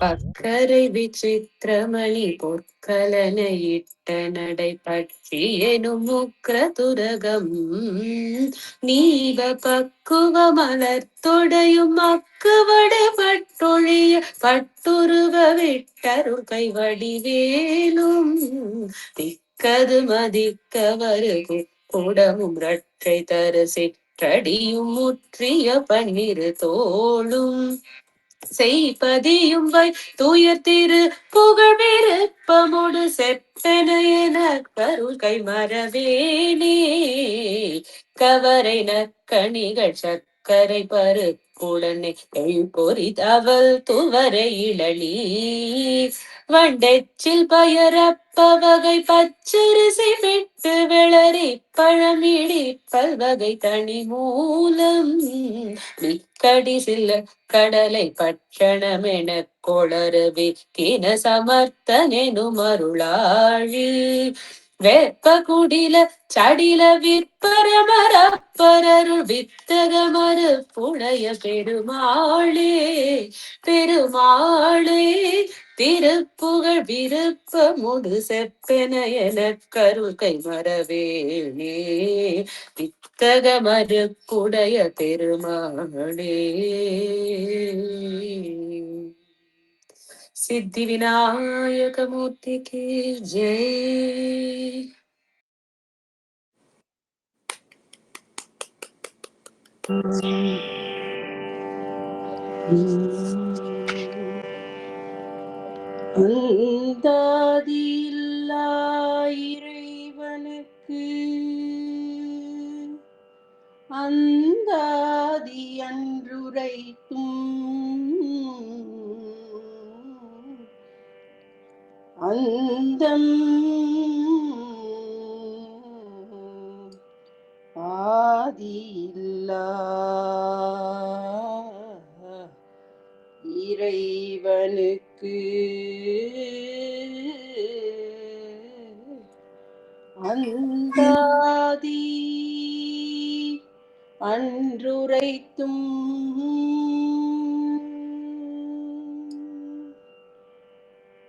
பக்கரை விசித்திரமணி பொற்கலனையிட்ட நடை பற்றியெனும் உக்ர துரகம் நீவ பக்குவ மலர்த்தொடையும் மக்குவடு பட்டொழிய பட்டுருவ விட்டருள் கைவடிவேலும் திக்கது மதிக்க வருகு குடமும் இரட்டை தரு சிற்றடியும் முற்றிய பன்னிரு தோளும் செய்பதியும் வை தூயர் திரு புகழ் விருப்பமுடு செப்பென என கருள் கை மரவேனே கவரை நக்கணிகள் சக்கரை பருப்புடனே பொறி தவல் துவரை இளநீ வண்டெச்சில் பயரப்ப வகை பச்சரிசி விட்டு விளரி பழமிடி பல்வகை தனி மூலம் மிக்கடி சில்ல கடலை பட்சணமென கொளறுவி கின சமர்த்தனெனும் அருளாழி வெப்ப குடில சடில விற்பரமரப்பரருள் வித்தகமரு புனைய பெருமாளே பெருமாளே திருப்புகழ் விருப்பமுடு செப்பென என கருள் கை மரவேணே வித்தகமரு குடைய பெருமாளே சித்தி விநாயக மூர்த்திக்கு ஜெய். அந்தாதியில்லா இறைவனுக்கு அந்தாதி அன்றுரைத்தும் அந்தம் ஆதியில்லா இறைவனுக்கு அந்தாதி அன்றுரைத்தும்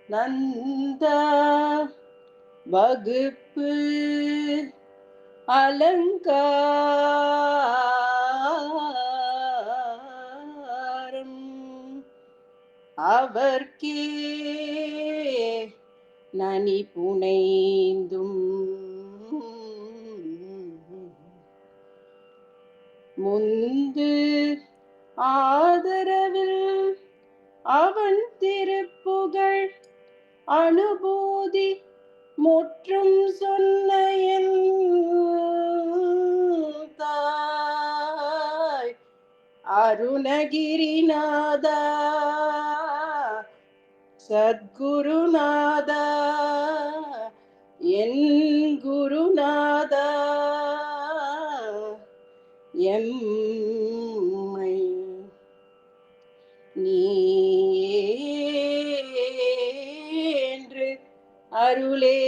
நந்த வகுப்பு அலங்காரம் அவர்க்கே நனி புனைந்தும் முந்து ஆதரவில் அவன் திருப்புகழ் அனுபூதி முற்றும் சொன்ன என் தாய் அருணகிரிநாதா சத்குருநாதா என் குருநாதா எம்மை நீன்று அருளே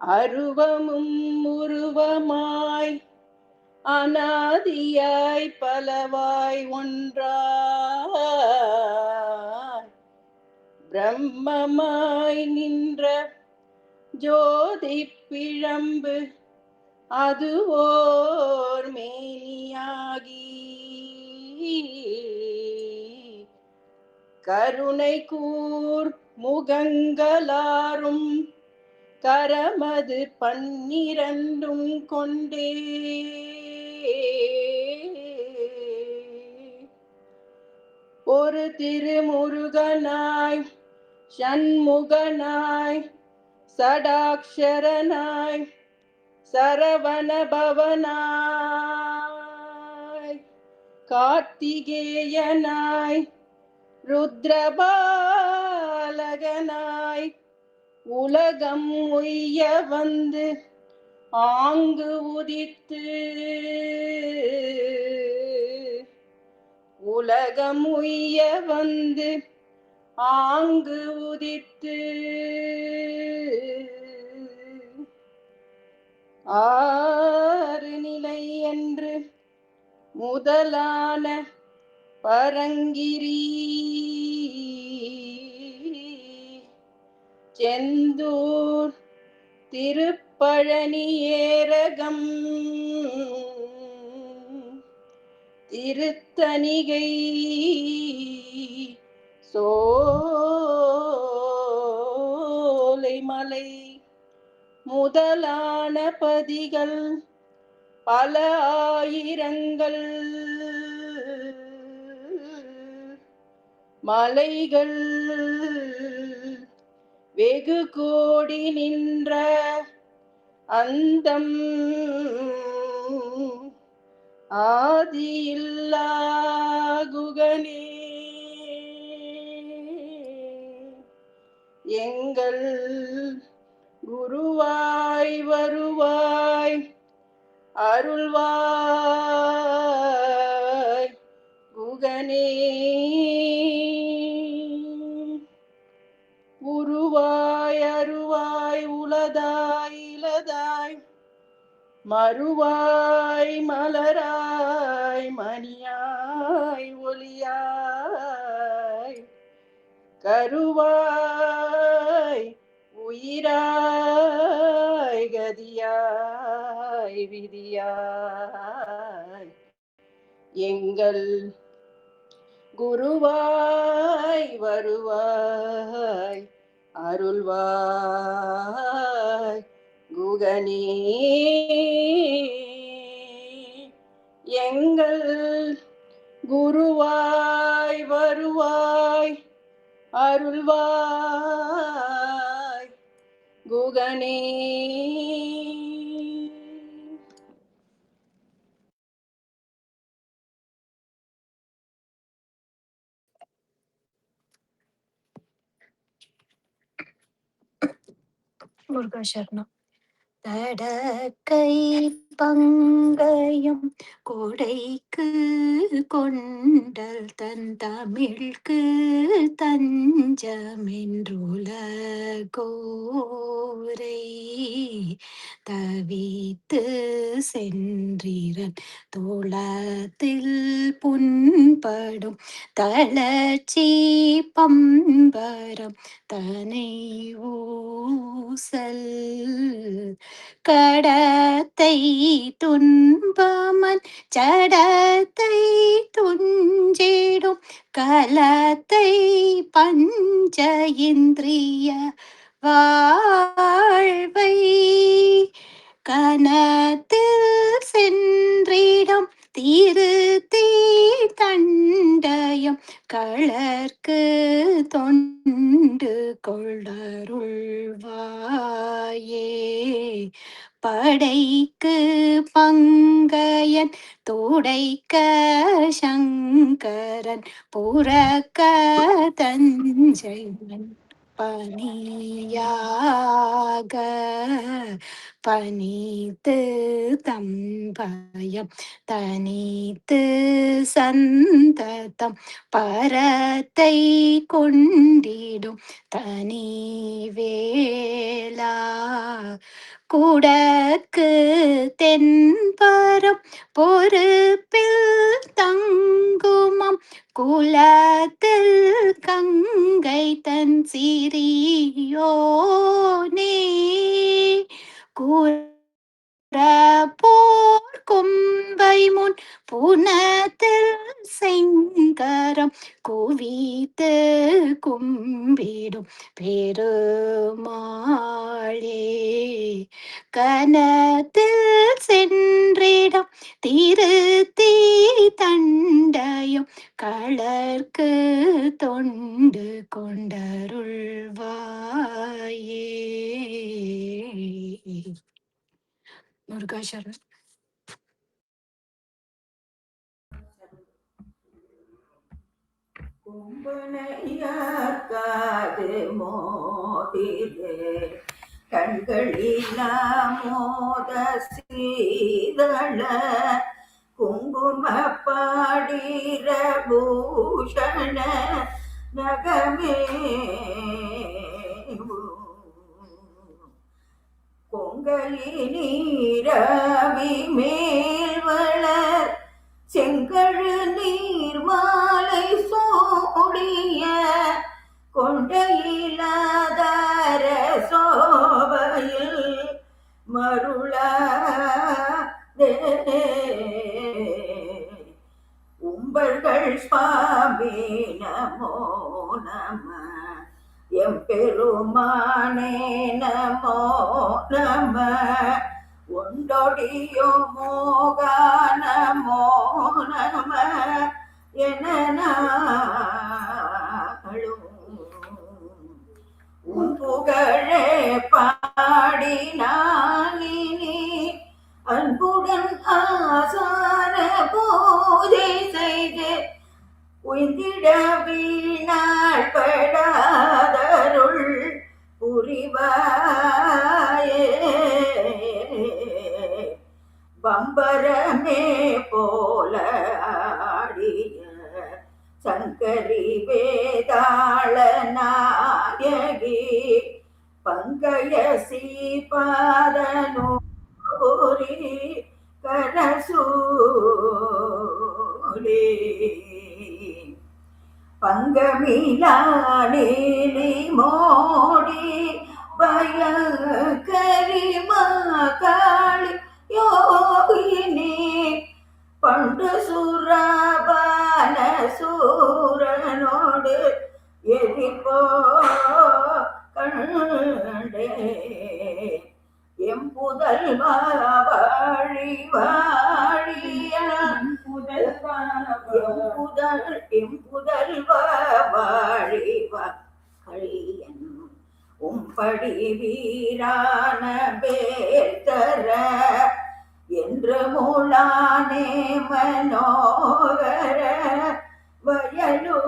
அருவமும் உருவமாய் அநாதியாய் பலவாய் ஒன்றாய் பிரம்மமாய் நின்ற ஜோதி பிழம்பு அதுவோர் மேனியாகி கருணை கூர் முகங்களாரும் கரமது பன்னிரண்டும் கொண்டே ஒரு திருமுருகனாய் சண்முகனாய் சடாக்ஷரனாய் சரவண பவனாய் கார்த்திகேயனாய் ருத்ரபாலகனாய் உலகம் உய்ய வந்து ஆங்கு உதித்து உலகம் உய்ய வந்து ஆங்கு உதித்து ஆறு நிலை என்று முதலான பரங்கிரி செந்தூர் திருப்பழனி ஏரகம் திருத்தணிகை சோலைமலை முதலான பதிகள் பல ஆயிரங்கள் மலைகள் வெகு கோடி நின்ற அந்தம் ஆதியில்லா குகனே எங்கள் குருவாய் வருவாய் அருள்வாய் குகனே உருவாய் அருவாய் உளதாய் இலதாய் மறுவாய் மலராய் மணியாய் ஒளியாய் கருவாய் உயிராய் கதியாய் விதியாய் எங்கள் குருவாய் வருவாய் அருள்வாய் குகனே எங்கள் குருவாய் வருவாய் அருள்வாய் குகனே. முருகா சரணம். தடக்கை பங்கயம் கொடைக்கு கொண்டல் தன் தமிழ்க்கு தஞ்சமென்றுலகோரை தவித்து சென்றிரன் தோளத்தில் புண்படும் தளர்ச்சி பம்பரம் தனை ஊசல் கடத்தை துன்பமன் சடத்தை துஞ்சிடும் கலத்தை பஞ்ச இந்திரிய வாழ்வை கனத்தில் சென்றிடம் திருத்தி தண்டயம் களர்க்கு தொண்டு கொள்ளருள்வாயே படைக்கு பங்கயன் துடைக்க சங்கரன் புறக்க தஞ்சை பணியாக பணித்து தம்பயம் தனித்து சந்ததம் பரத்தை கொண்டிடும் தனி வேளா குடக்கு தென்பரம் பொறுப்பில் தங்குமம் குலத்தில் கங்கை தன் சிறியோனே போர் கொம்பை முன் புனத்தில் செங்கரம் குவித்து கும்பிடும் பெருமாளே கனத்தில் சென்றிடம் திருத்தி தண்டயம் களர்க்கு தொண்டு கொண்டருள்வாயே முருகாசரணம். கும்பனையாக்காது மோதிலே கண்களில மோத சீதள குங்கும பாடிர பூஷண நகமே கொங்கலி நீரவி மேல் வளர் செங்க உம்பர்கள் சுவாமி நமோ நம எம்பெருமானே நமோ நம ஒண்டொடியோ மோகா நமோ நம என நாளும் உன் புகழே பாடினாலினி அன்புடன் ஆசார பூஜை செய்து உய்ந்திட வீணாள் படாதருள் புரிவாயே பம்பரமே போல ஆடிய சங்கரி வேதாள நாயகி பங்கய சீபாதனூரி கரசூலே பங்கமிலா நீலி மோடி பயங்கரி மகாளி யோகினி பண்டு சுரபான சூரனோடு எதிர்ப்போ கண்டே எம்புதல் வாழி வாழிய எம்புதல் வாழி வாழியன் உம்படி வீரான பேர்த்தர என்று மூளானே மனோகர வயலோ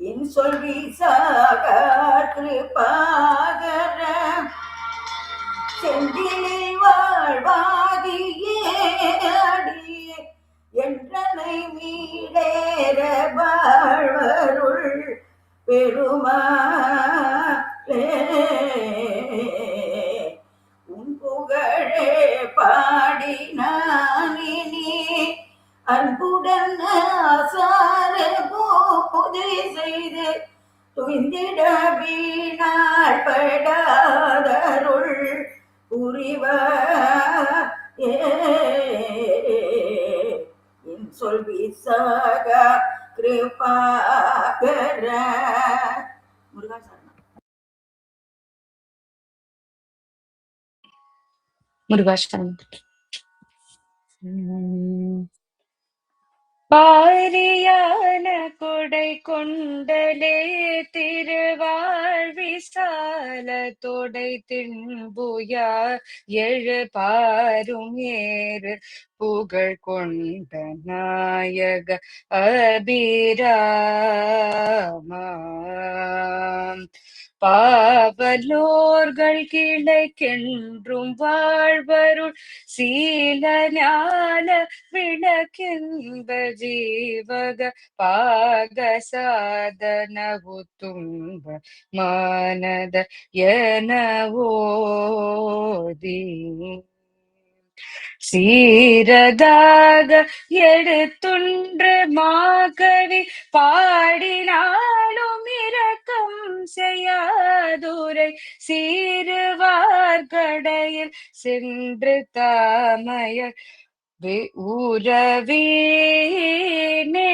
இன்சொல் வீசாக கிருபாகர செந்திலில் வாழ்வாகியே அடியே என்றனை மீடேற வாழ்வருள் பெருமாளே உன் புகழே பாடினானினி அன்புடன் ஆசார பூஜை செய்து துய்ந்திட வீணாள் படாதருள் புரிவாயே சொல் விசாக கிருபாகர முருகா சரணம். முருகாஷ்டம். பாரியான கொடை கொண்டலே திருவாழ்விசால தொடை தின்புயா எழு பாரும் ஏறு புகழ் கொண்ட நாயக அபிராமா பாவலோர்கள் கிளைக்கென்றும் வாழ்வருள் சீல ஞான விளக்கின்ப ஜீவக பாக சாதன உத்தும்ப மானத எனவோதி சீரதாக எடுத்துன்று மாகவி பாடினாலும் இரக்கம் செய்யாதுரை சீருவார்கடையில் சென்று தாமய ஊரவீனே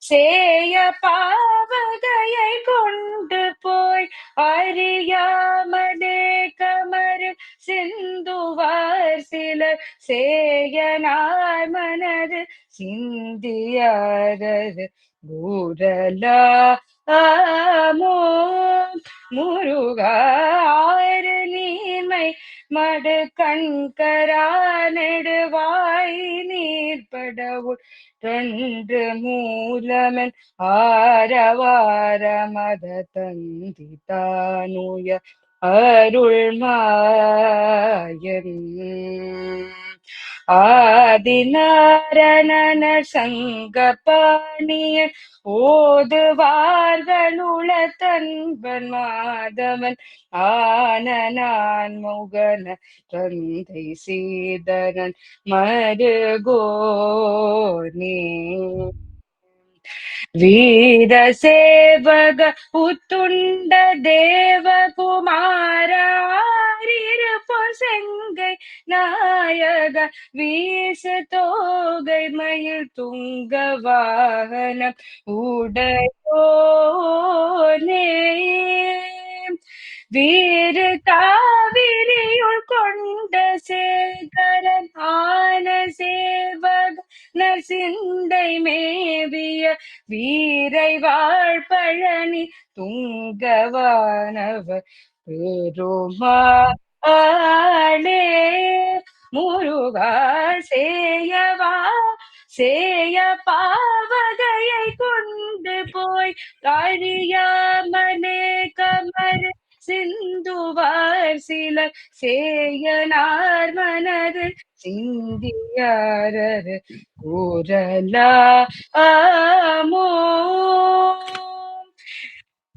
சேய பாவகையை கொண்டு போய் அறியாமலே கமரு சிந்துவார் சிலர் சேயனார் மனது சிந்தியாரது ஊரலா ஆமோ முருகாறு நீர்மை மடு கண்கரா நெடுவாய் நீர்படவுள் ரெண்டு மூலமன் ஆரவார மத தந்தி தானுய அருள் மாயன் ஆதிநாரணன சங்கபாணியன் ஓதுவார்களுள தன்பன் மாதவன் ஆனனான் முகன தந்தை சீதரன் மருகோனே வீர சேவக உத்துண்ட தேவகுமாரிருப்பு செங்கை நாயக வீசு தோகை மயில் துங்க வாகனம் உடையோனே வீறு காவிரியுள் கொண்ட சேகரன் ஆன சேவக நசிந்தை மேவிய வீரை வாழ்பழனி துங்கவானவர் பெருமாளே முருகா சேய பாவகையை கொண்டு போய் அழியாமலே கமர் சிந்துவார் சிலர் சேயனார் மனது சிந்தியாரர் கூறலாமோ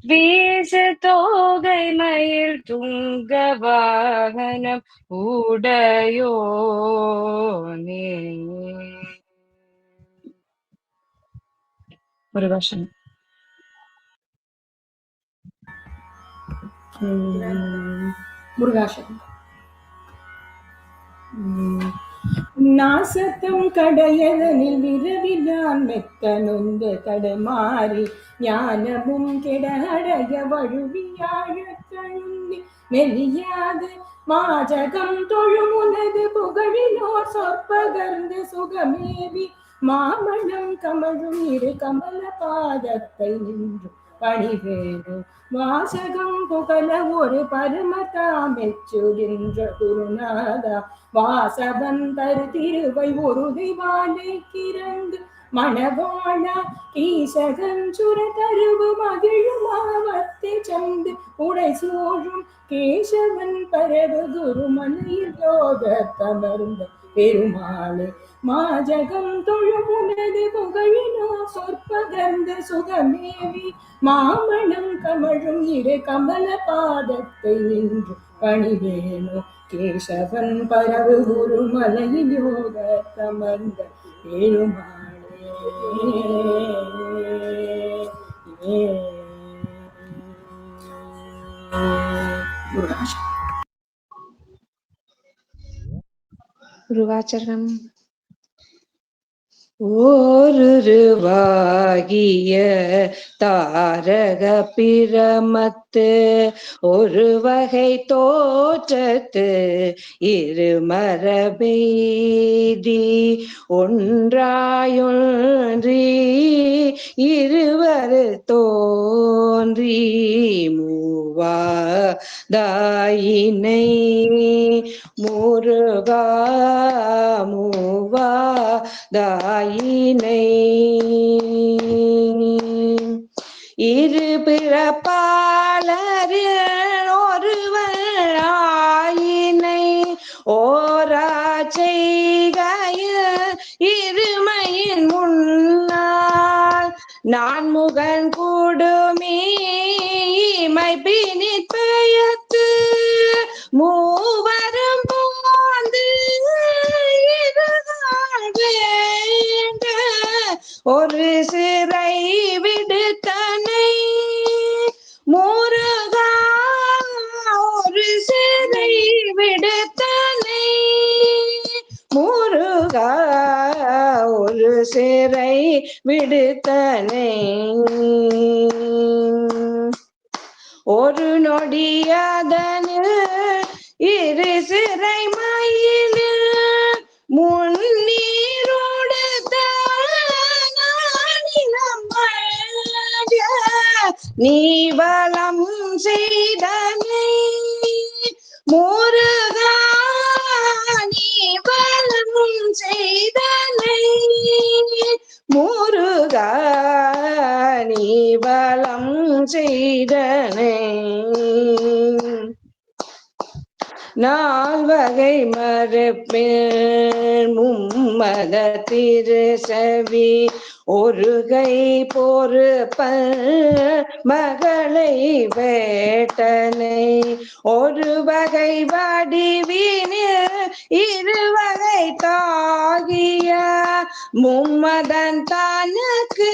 வீசு தோகை மயில் துங்க வாகனம் உடையோனே. முருகாசன். முருகாசன். நாசத்தம் கடையதனில் விரவிலான் மெத்த நொந்த கடமாறி ஞானமும் கெடடைய வழுவியாழத்தழுந்தி மெலியாது மாஜகம் தொழுமுனது புகழினோர் சொற்பகர்ந்து சுகமேவி மாமணம் கமழும் இரு கமல பாதத்தை நின்று பணிவேறு வாசகம் புகழ ஒரு பரமதாமெச்சுகின்ற குருநாதா வாசவன் தரு திருவை ஒரு திவாலை கிறந்து மணவாழா ஈசகன் சுர தருவு மகிழுமாவத்தை சந்து உடை சூழும் கேசவன் பரவு குருமனையில் யோக தமர்ந்த பெருமாளே மாஜகம் தொழுமுனது புகழினோ சொற்பகர்ந்த சுகமேவி மாமணம் கமழும் இரு கமல பாதத்தை நின்று பணிவேனோ கேசவன் பரவு குரு மலையில் யோக தமர்ந்த பெருமாளே. முருகாச்சரணம். ஓருருவாகிய தாரக பிரமத்து ஒரு வகை தோற்றத்து இரு மரபெய்தி ஒன்றாயொன்றி இருவர் தோன்றி மூவாதாயினை முருகா மூவாதாயினை இரு பிறப்பாளரில் ஒருவர் ஆயினை ஓரா செய்கையில் இருமையின் முன்னால் நான் முகன் கூடுமீ மைப்பினிற் பெயர்த்து மூவரும் போந்து வேண்ட ஒரு சிறை விடுத்தனை முருகா ஒரு சிறை விடுத்தனை முருகா ஒரு சிறை விடுத்தனை ஒரு நொடியாதனில் இரு சிறை மயிலில் முன்னீரோடு நீ வலம் செய்தனை முருகா நீ வலம் செய்தனை முருகா நீ வலம் செய்தனை நால்வகை மரபில் மும்மத திருசவி ஒரு கை பொறுப்ப மகளை வேட்டனை ஒரு வகை வடிவினில் இருவகை தாகிய மும்மதன் தனக்கு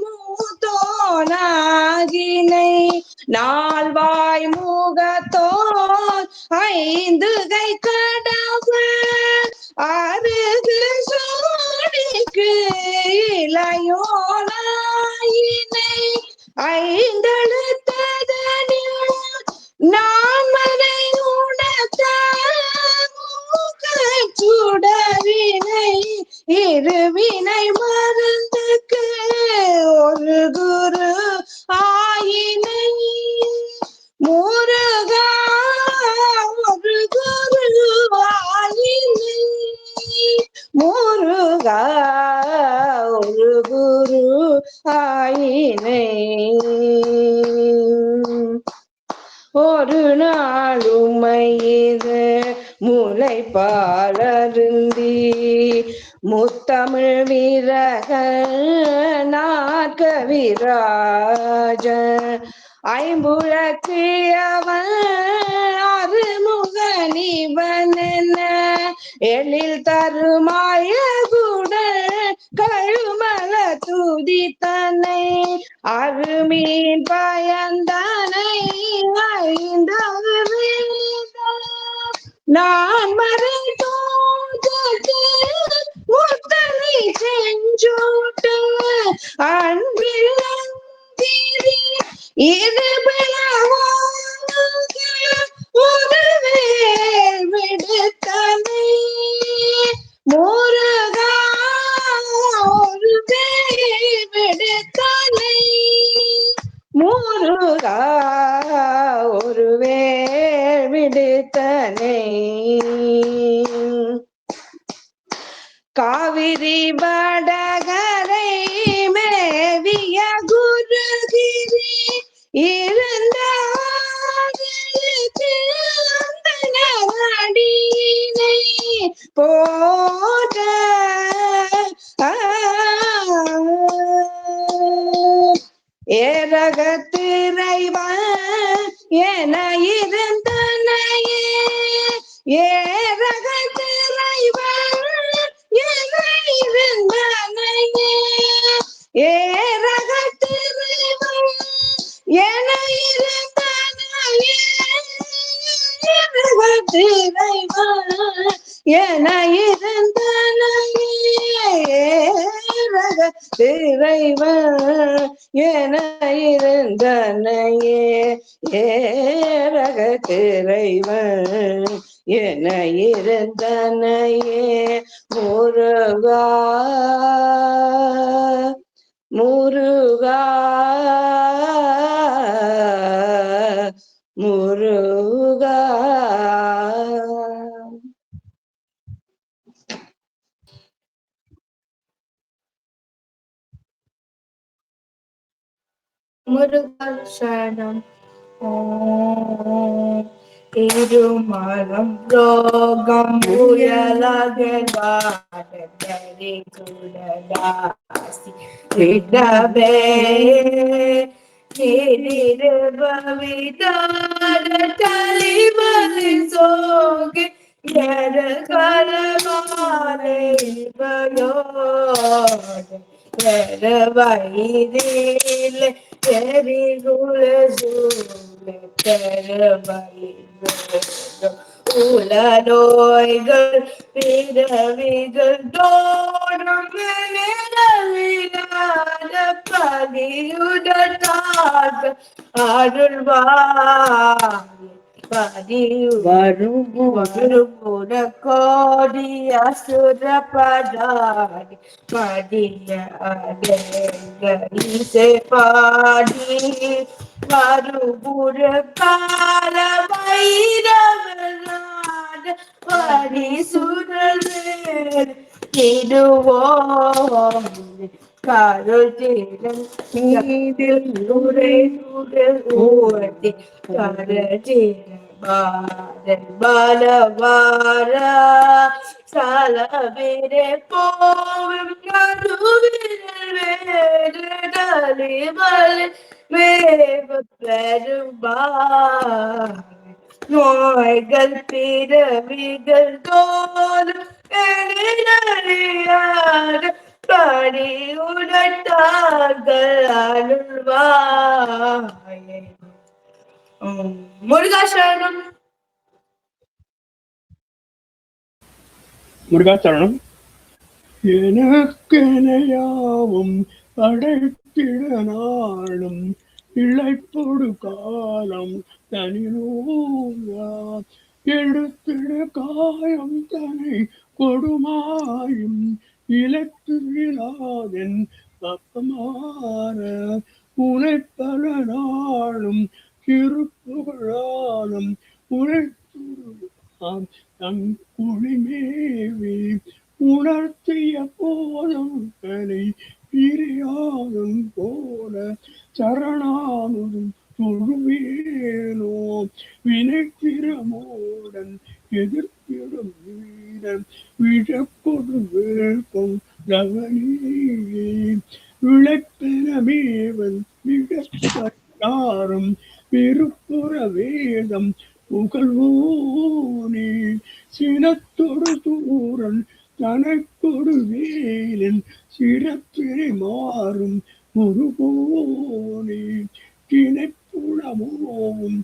மூத்தோனாகினை நால்வாய் முகத்தோன் ஐந்து கை கடவுள் அருகு சோடிக்கு இளையோனாயினை ஐந்தெழுத்ததனில் நான் மறை உணர்த்த சுடவினை இருவினை மருந்துக்கு ஒரு குரு ஆயினை முருகா ஒரு குரு ஆயினை முருகா ஒரு குரு ஆயினை ஒரு நாள் உமையிது முளைப்பாலருந்தி முத்தமிழ் வீரக நாற்கவிராஜ ஐம்புலக்கு அவன் அருமுகனிவன் எழில் தருமாய கூட கழுமல துதித்தனை அருமீன் பயந்தனை ஐந்தது நான் மறை தோன்றக்கு முத்தனை செஞ்சோட்டு அன்பில் இது ஒரு வேல் விடுத்தனை முருகா ஒரு வேல் விடுத்தனை முருகா ஒரு வேல் விடுத்தனை காவிரி வடகரை மேவிய குருகிரி இருந்த அடியினை போட்ட ஏரகத்திரைவன் என இருந்தனையே ஏரகத்திரைவன் என இருந்தனையே ஏரகத்திரைவன் என இருந்தனையே ஏரகத்திரைவன் என இருந்தனையே ஏரகத்திரைவன் என இருந்தனையே ஏரகத்திரைவன் என இருந்தனையே முருகா முருகா முருகா. முருகா சரணம். ஓம் திருமலம் ரோகம் புயலகரி குடலாசி விடவே நிருபவிதார தலிமதி சோகி எர கரமாலை பயோட எர வைரிலே எரிகுல சூழே உல நோய்கள் பிறவிகள் தோடும் நிலவிலாத பதியுடனாக அருள்வாய் வரும் கோடி அசுர பதாடி படிய அடே பாடி மறுபுற கால வைரவனாட பரிசுரல் திருவோம் கருதில் நீதில் உரை உடல் ஊர்த்தி கரதில் பாரல் பலவாரா சலவிரே போவும் கருவிரல் வேறு தலிபல் மேவ பெரும்பாய் நோய்கள் பிறவிகள் தோறும் எனினறியாத பாடி உணர்த்தார்கள் அருள்வாயே. முருகாசரணம். முருகாசரணம். எனக்கெனையாவும் படைத்திட நாளும் இழைப்பொடு காலம் தனிநூலா எடுத்திட காயம் தனை கொடுமாயும் இலக்கு விழாதென் பக்கமான உனைப்பல நாளும் திருப்புகழாலும் உனைத்துருவாம் தன் குளிமேவி உணர்த்திய போதும் தலை பிரியாதும் போல சரணானும் தொழுவேனோ வினைத்திறமோடன் எதிர்ப்பிடும் வீரன் விழப்பொடு வேட்பம் ரவணியே விளைப்பெனமேவன் விடப்பட்டாரும் விருப்புற வேதம் புகழ்வோனே சினத்தொடு தூரன் தனக்கொடு வேலின் சிறப்பினை மாறும் முருகோனே கிணைப்புலமோவும்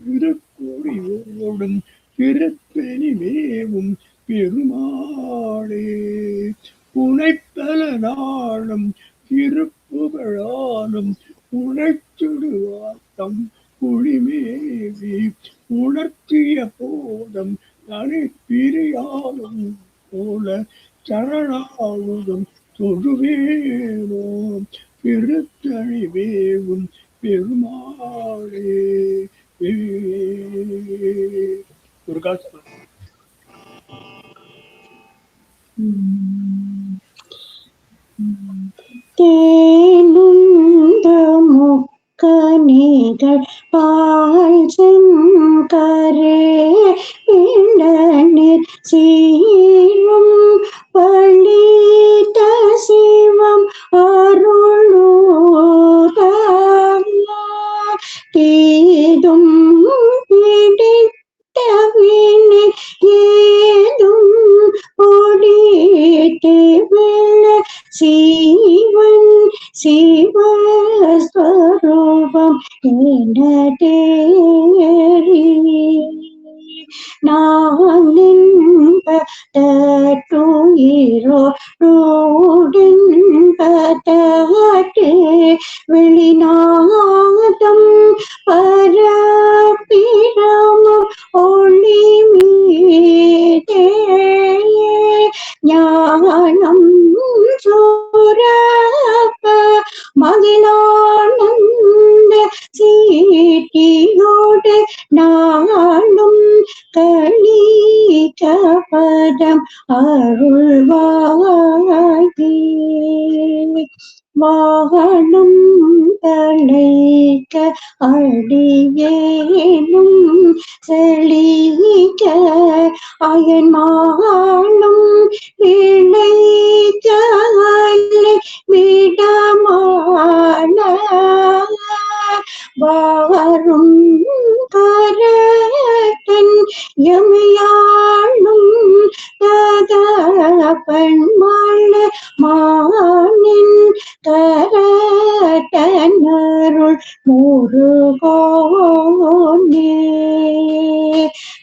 திருக்கொடியோடும் திருப்பெனி மேவும் பெருமாளே உனைப்பல நாளும் திருப்புகழாலும் உனைச்சுடுவாத்தம் குளிமேவி உணர்த்திய போதம் தனி பிரியாலும் போல சரணாவுதும் தொழுவேனோ திருத்தழிவேவும் பெருமாளே. தேனுந்த முக்கணிகள் பால் செங்கரே இளநீர் சீரும் பழித்த சிவம் அருளூதம் தீதும் பிடித்த வினை ஏதும் பொடித்து வெள்ள சீவன் சிவஸ்வரூபம் என தேறி நான் என்பதோடென்பதே வெளிநாதம் பரபிரமம் ஒளி மீதே ஞானம் சூரப்ப மகிழானந்த சீட்டியோடு நாளும் களி கபடம் அருள்வாயே வாகனம் தழைக்க அடியேனும் செழிக்க அயன் மாளும் இழைக்க விடமான வாரும் கரத்தன் எமையாளும் தகப்பன்மாள மானின் கரத்தனருள் முருகோனே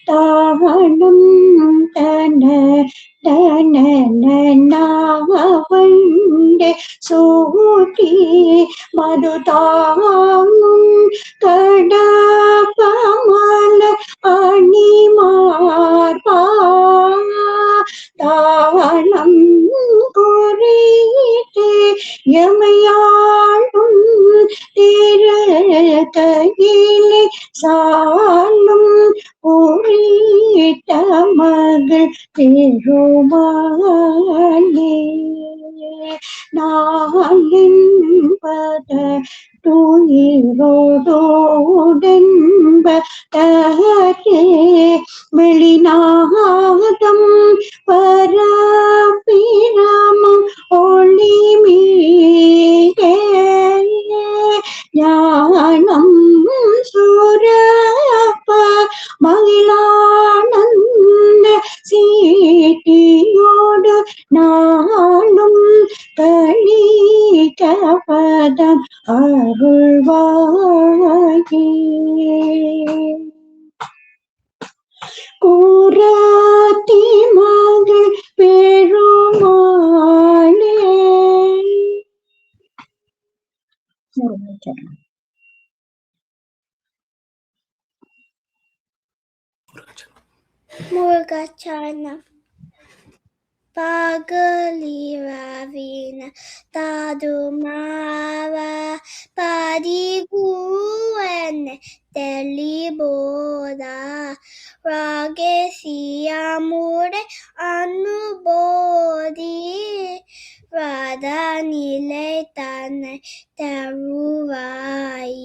தானும் தன தனவண்டே சூட்டி மது தாங்கும் கடப்பமல அணிமார்பா தாளம் குறித்தே எமையாளும் திரு கையிலே சாலும் குறித்த மகள் பெருமாளே நாளின்பத துயிரோடோடென்பதே வெளிநாதம் பரபிரமம் ஒளி மீதே ஞானம் சூரப்ப மகிழானந்த சீட்டியோ கூராத்தி மகள் பெருமாளே. Murugacharanam. Pagalivavina Tadumava Padiguene Deliboda Ragesiamure Anubodi Radha Niletane Taruvai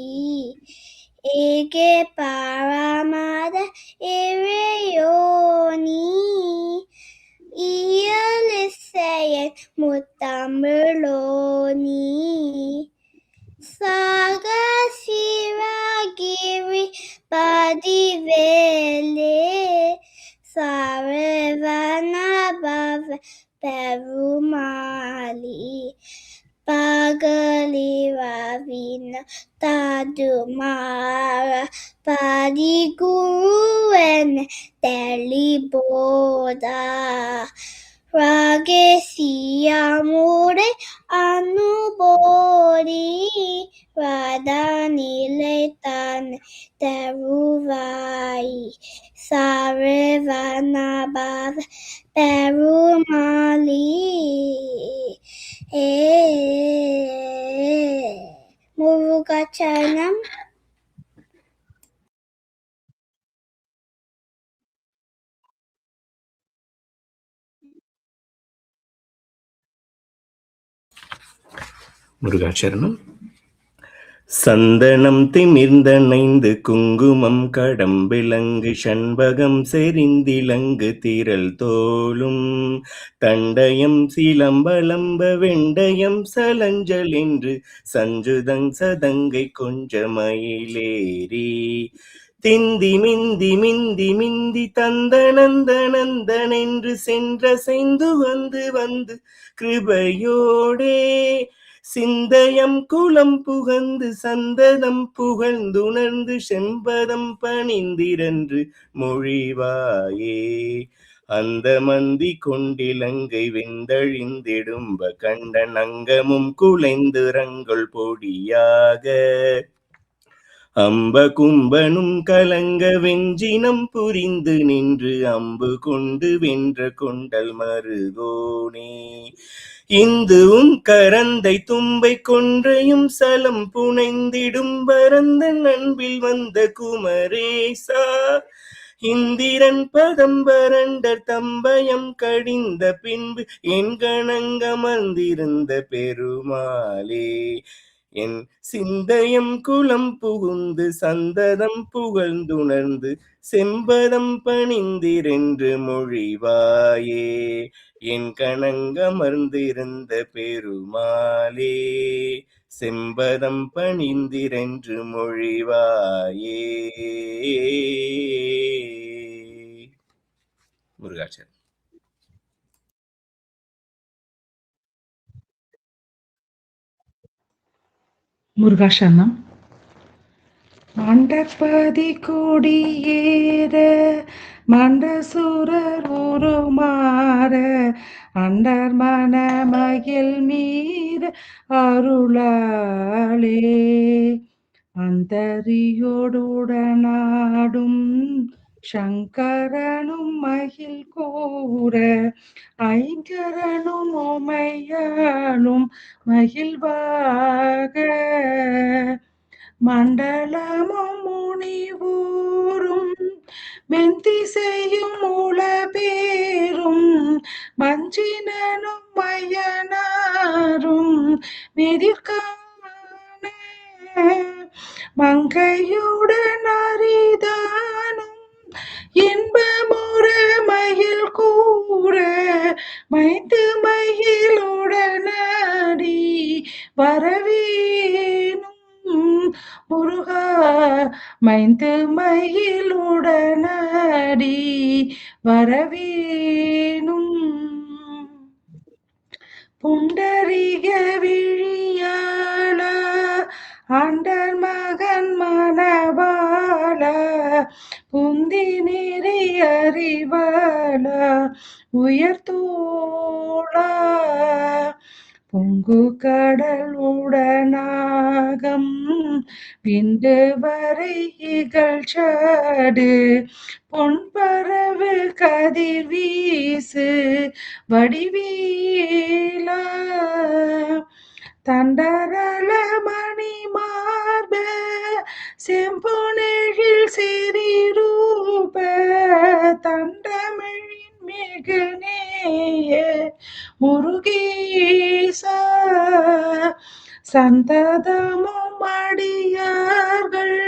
Ege Paramada Ireyoni Ialisayan Mutamurloni Saga Siragiri Padivele Sarevana Bhava Perumali Pagali Ravina Tadumara Padiguruen Deliboda Ragesiamure Anubodi Radhaniletan Teruvai Sarevanabhav Perumali Murugacharanam. முருகாச்சரணம். சந்தனம் திமிர்ந்தணைந்து குங்குமம் கடம்பிலங்கு சண்பகம் செறிந்திலங்கு திரள் தோளும் தண்டயம் சிலம்பலம்ப வெண்டயம் சலஞ்சல் என்று சஞ்சுதங் சதங்கை கொஞ்சமயிலேறி திந்தி மிந்தி மிந்தி மிந்தி தந்தனந்தனந்தன் என்று சென்ற செய்து வந்து வந்து கிருபையோடே சிந்தயம் குலம் புகந்து சந்ததம் புகழ்ந்துணர்ந்து செம்பதம் பணிந்திரன்று மொழிவாயே அந்த மந்தி கொண்டிலங்கை வெந்தழிந்திடும்ப கண்டன் அங்கமும் குலைந்து ரங்கொள் பொடியாக அம்ப கும்பனும் கலங்க வெஞ்சினம் புரிந்து நின்று அம்பு கொண்டு வென்ற கொண்டல் மருகோனே இந்துவும் கரந்தை தும்பை கொன்றையும் சலம் புனைந்திடும் பரந்த நண்பில் வந்த குமரேசா இந்திரன் பதம் பரண்டர் தம்பயம் கடிந்த பின்பு என் கணங்கமர்ந்திருந்த பெருமாளே என் சிந்தயம் குலம் புகுந்து சந்ததம் புகழ்ந்துணர்ந்து செம்பதம் பணிந்திரென்று மொழிவாயே என் கணங்கமர்ந்திருந்த பெருமாளே செம்பதம் பணிந்திரென்று மொழிவாயே. முருகாச்சர். முருகாசரணம். மண்டபதி கொடியேற மண்டசூரர் உருமாற அண்டர் மனமகிழ் மீற அருளாளே அந்தரியோடுடனாடும் சங்கரனும் மகிழ் கூற ஐங்கரனும் உமையாலும் மகிழ்வாக மண்டலமும் முனிவூரும் மென்திசையும் உளபேரும் மஞ்சினனும் மயனாரும் மெதிர்காண மங்கையுடன் அரிதானும் இன்பமுற மயில் கூற மைத்து மயிலுடனடி வரவேனும் முருகா மைந்து மயிலுடனடி வரவேனும் புண்டரிக விழியாளா ஆண்டர் மகன் மணவாளா உந்தி நீரை அறிவாளா உயர்த்தோளா பொங்கு கடல் உடனாகம் விண்டு வரை இகழ்ச்சாடு பொன்பரவு கதிர் வீசு வடிவீலா தண்டரல மணி மார்ப செம்பொனெழில் சிறிரூப தண்டமிழின் மிகு நேய முருகேசா சந்ததமும் அடியார்கள்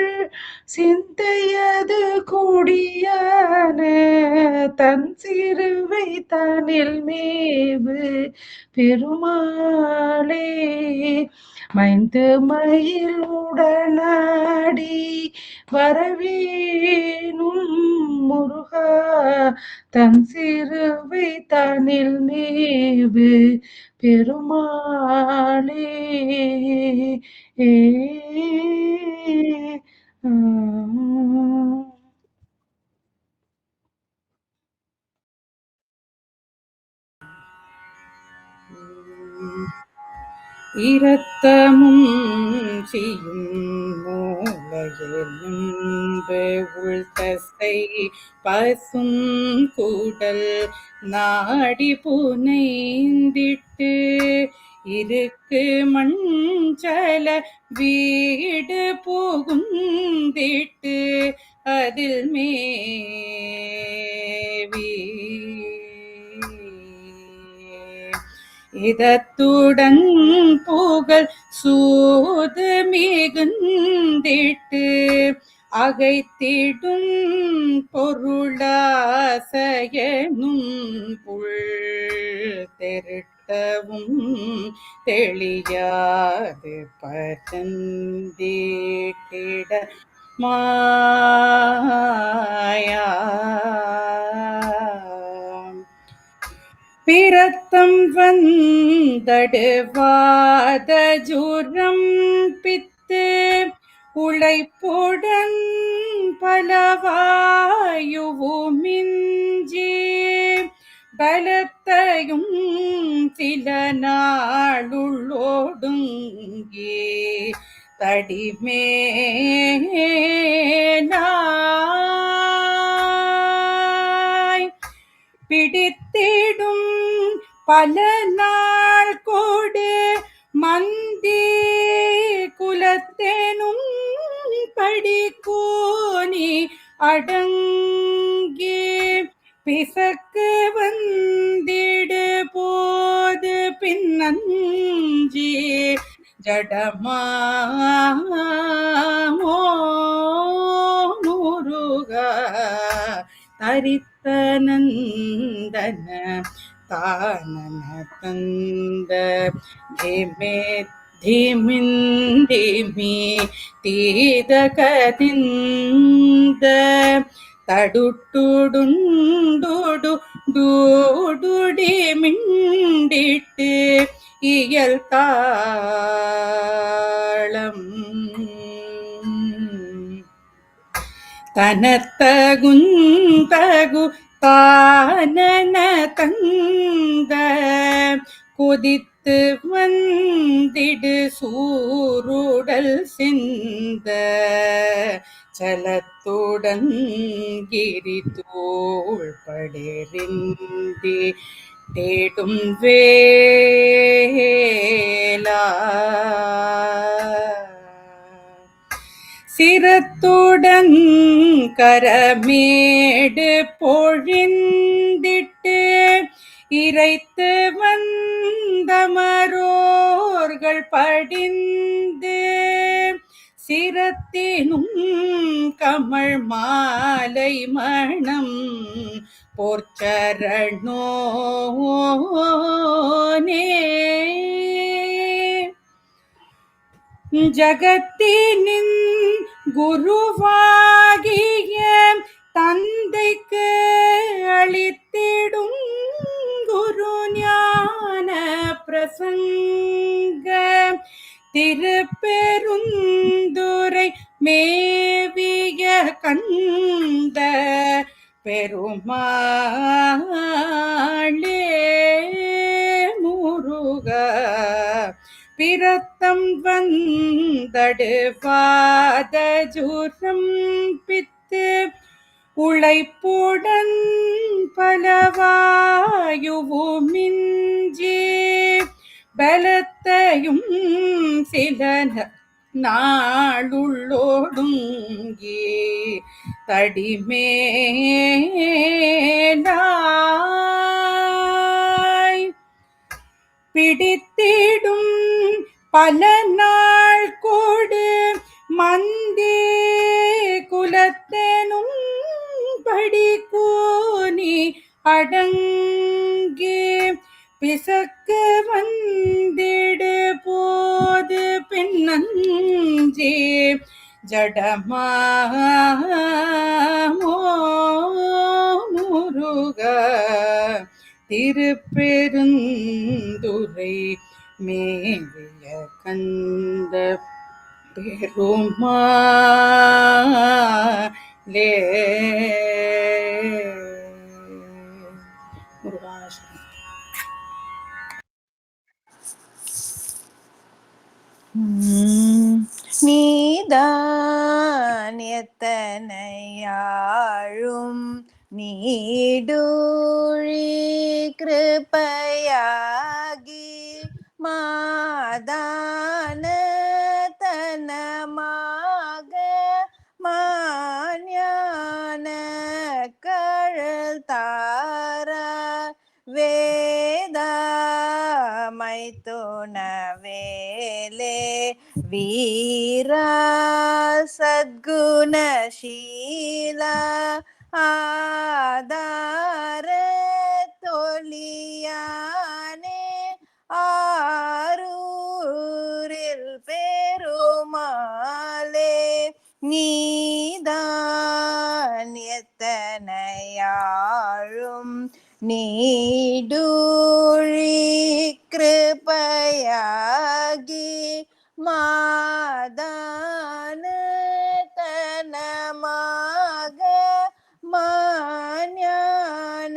சிந்தையது கூடியான தன் சிறுவை தனில் மேவு பெருமாளே மைந்து மயில் உடனாடி வரவேணும் முருகா தன் சிறுவை தனில் மேவு பெருமாளே இரத்தமும் செய்யும் மூளையெலும்பு உள்தசை பசும் கூடல் நாடி புனைந்திட்டு இருக்கு மஞ்சள வீடு புகுந்திட்டு அதில் மேவி இதத்துடன் புகழ் சூது மிகுந்திட்டு அகைத்திடும் பொருளாசையனும் புல் தெருட்டவும் தெளியாது பரந்திட்டிட மாயா பிரத்தம் வந்தடுவாத ஜுரம் பித்து உழைப்புடன் பலவாயுவுமிஞ்சி பலத்தையும் சில நாளுள்ளோடுங்கி தடிமேனாய் பிடித்திடும் பல நாள் கோடு மந்தி குலத்தேனும் படிக்கோனி அடங்கி பிசக்கு வந்திடு போது பின்னஞ்சி ஜடமாமோ முருகா தரித்த நந்தன தானன தந்த திமே ಧಿಮಿಂದಿಮಿ ತೀದ ಕದಿಂದ தடுட்டுடுண்டுடு டூடுடி மிண்டிட்டு இயல் தாளம் தனத்தகுந்தகு தானன தந்த கொதித்து வந்திடு சூருடல் சிந்த சலத்துடன் கிரி தோள் படெறிந்தி தேடும் வேலா சிரத்துடன் கரமேடு பொழிந்திட்டு இறைத்து வந்தமரோர்கள் படிந்து சிரத்தினும் கமழ் மாலை மணம் போர்ச்சரணோனே ஜகத்தினின் குருவாகிய தந்தைக்கு அளித்திடும் குரு ஞான பிரசங்க திருப்பெருந்துரை மேவிய கந்த பெருமாளே முருக பிரத்தம் வந்தடுவாத ஜூரம் பித்து உழைப்புடன் பலவாயுவுமின்றி பலத்தையும் சில நாளுள்ளோடுங்கி தடிமேலாய் பிடித்திடும் பல நாள் கோடு மந்தே குலத்தேனும் படி கூனி அடங்கி பிசக்கு வந்திடு போது பின்னஞ்சி ஜடமாமோ முருக திருப்பெருந்துறை மேவிய கந்த பெருமாளே முருகாசனம். நீதான் எத்தனையாழும் நீடூழி கிருபையாகி மாதான தனமாக மாஞான கழல் தார வேதாமை துணவேலே வீரா சத்குணசீலா ஆதார தொலியானே ஆரூரில் பெருமாளே நீதான் எத்தனையாழும் நீடூழி கிருபையாகி மாதான தனமாக மாஞான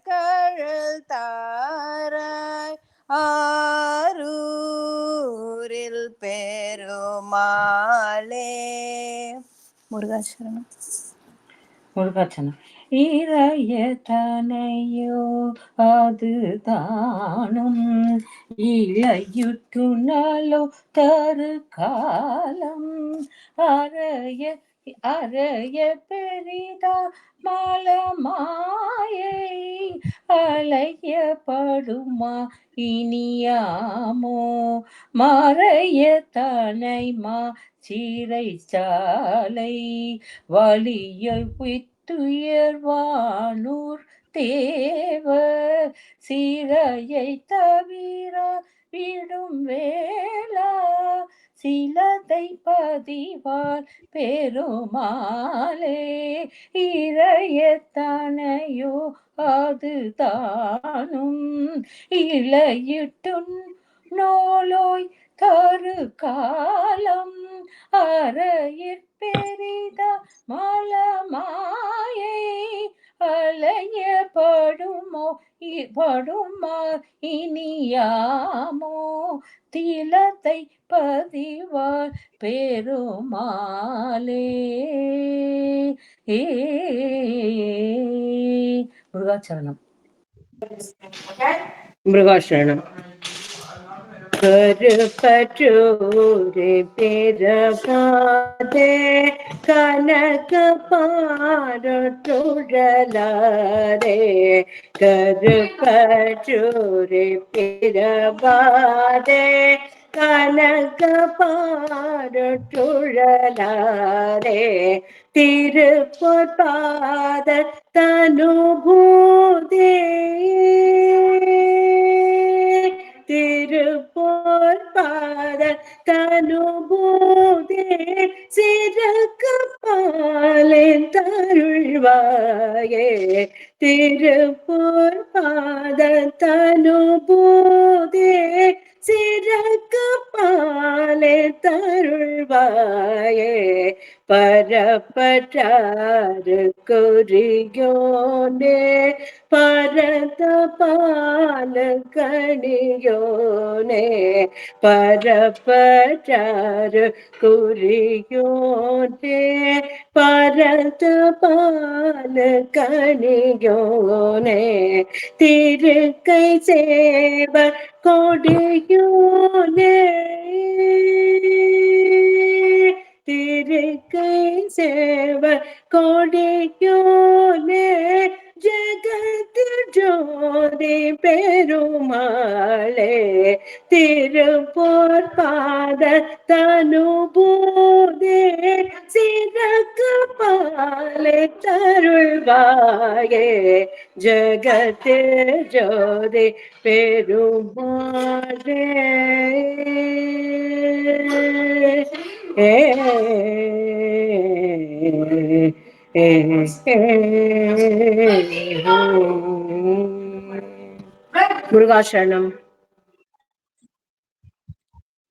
கழல் தாராய் ஆரூரில் பெருமாளே. முருகாசரணம். முருகாச்சனம். இறையதனையோ அது தானும் இளையுற்றுனலோ தரு காலம் அறைய அறைய பெரிதா மலமாயை அலையப்படுமா இனியாமோ மறைய தனைமா சீரை சாலை வலிய துயர்வானூர் தேவ சீரையை தவிர விடும் வேளா சிலதை பதிவார் பெருமாளே இறையத்தனையோ அது தானும் இளையிட்டும் நோலோய் தரு காலம் அறையிற் பெரிதா மலமாயை அலையப்படுமோ படுமா இனியாமோ திலத்தை பதிவார் பெருமாளே. முருகாச்சரணம். மிருகாசரணம். கருப்பற்றூரே பிறபாதே கனக பாரட்டுழலாரே கருப்பற்றூரே பிறபாதே கனக பாரட்டுழலாரே திருப்பொற்பாத தனுபூதே திருப்பொற்பாத தனுபூதே சிறக்கப்பாலே தருள்வாயே திருப்பொற்பாத தனுபூதே சிறக்கப்பாலே தருள்வாயே பரப்பற்றாறு குறியோனே பரத பால கணியோனே பரப்பற்றாறு குறியோனே பரத பால கணியோனே திருக்கை சேவர் கொடியோனே திருக்கை சேவர் கொடியோனே ஜகத் ஜோதி பெருமாளே திருப்போர் பாத தனுபூதே சிறக்கு பாலை தருள்வாயே ஜகத் ஜோதி பெருமாளே முருகாசரணம்.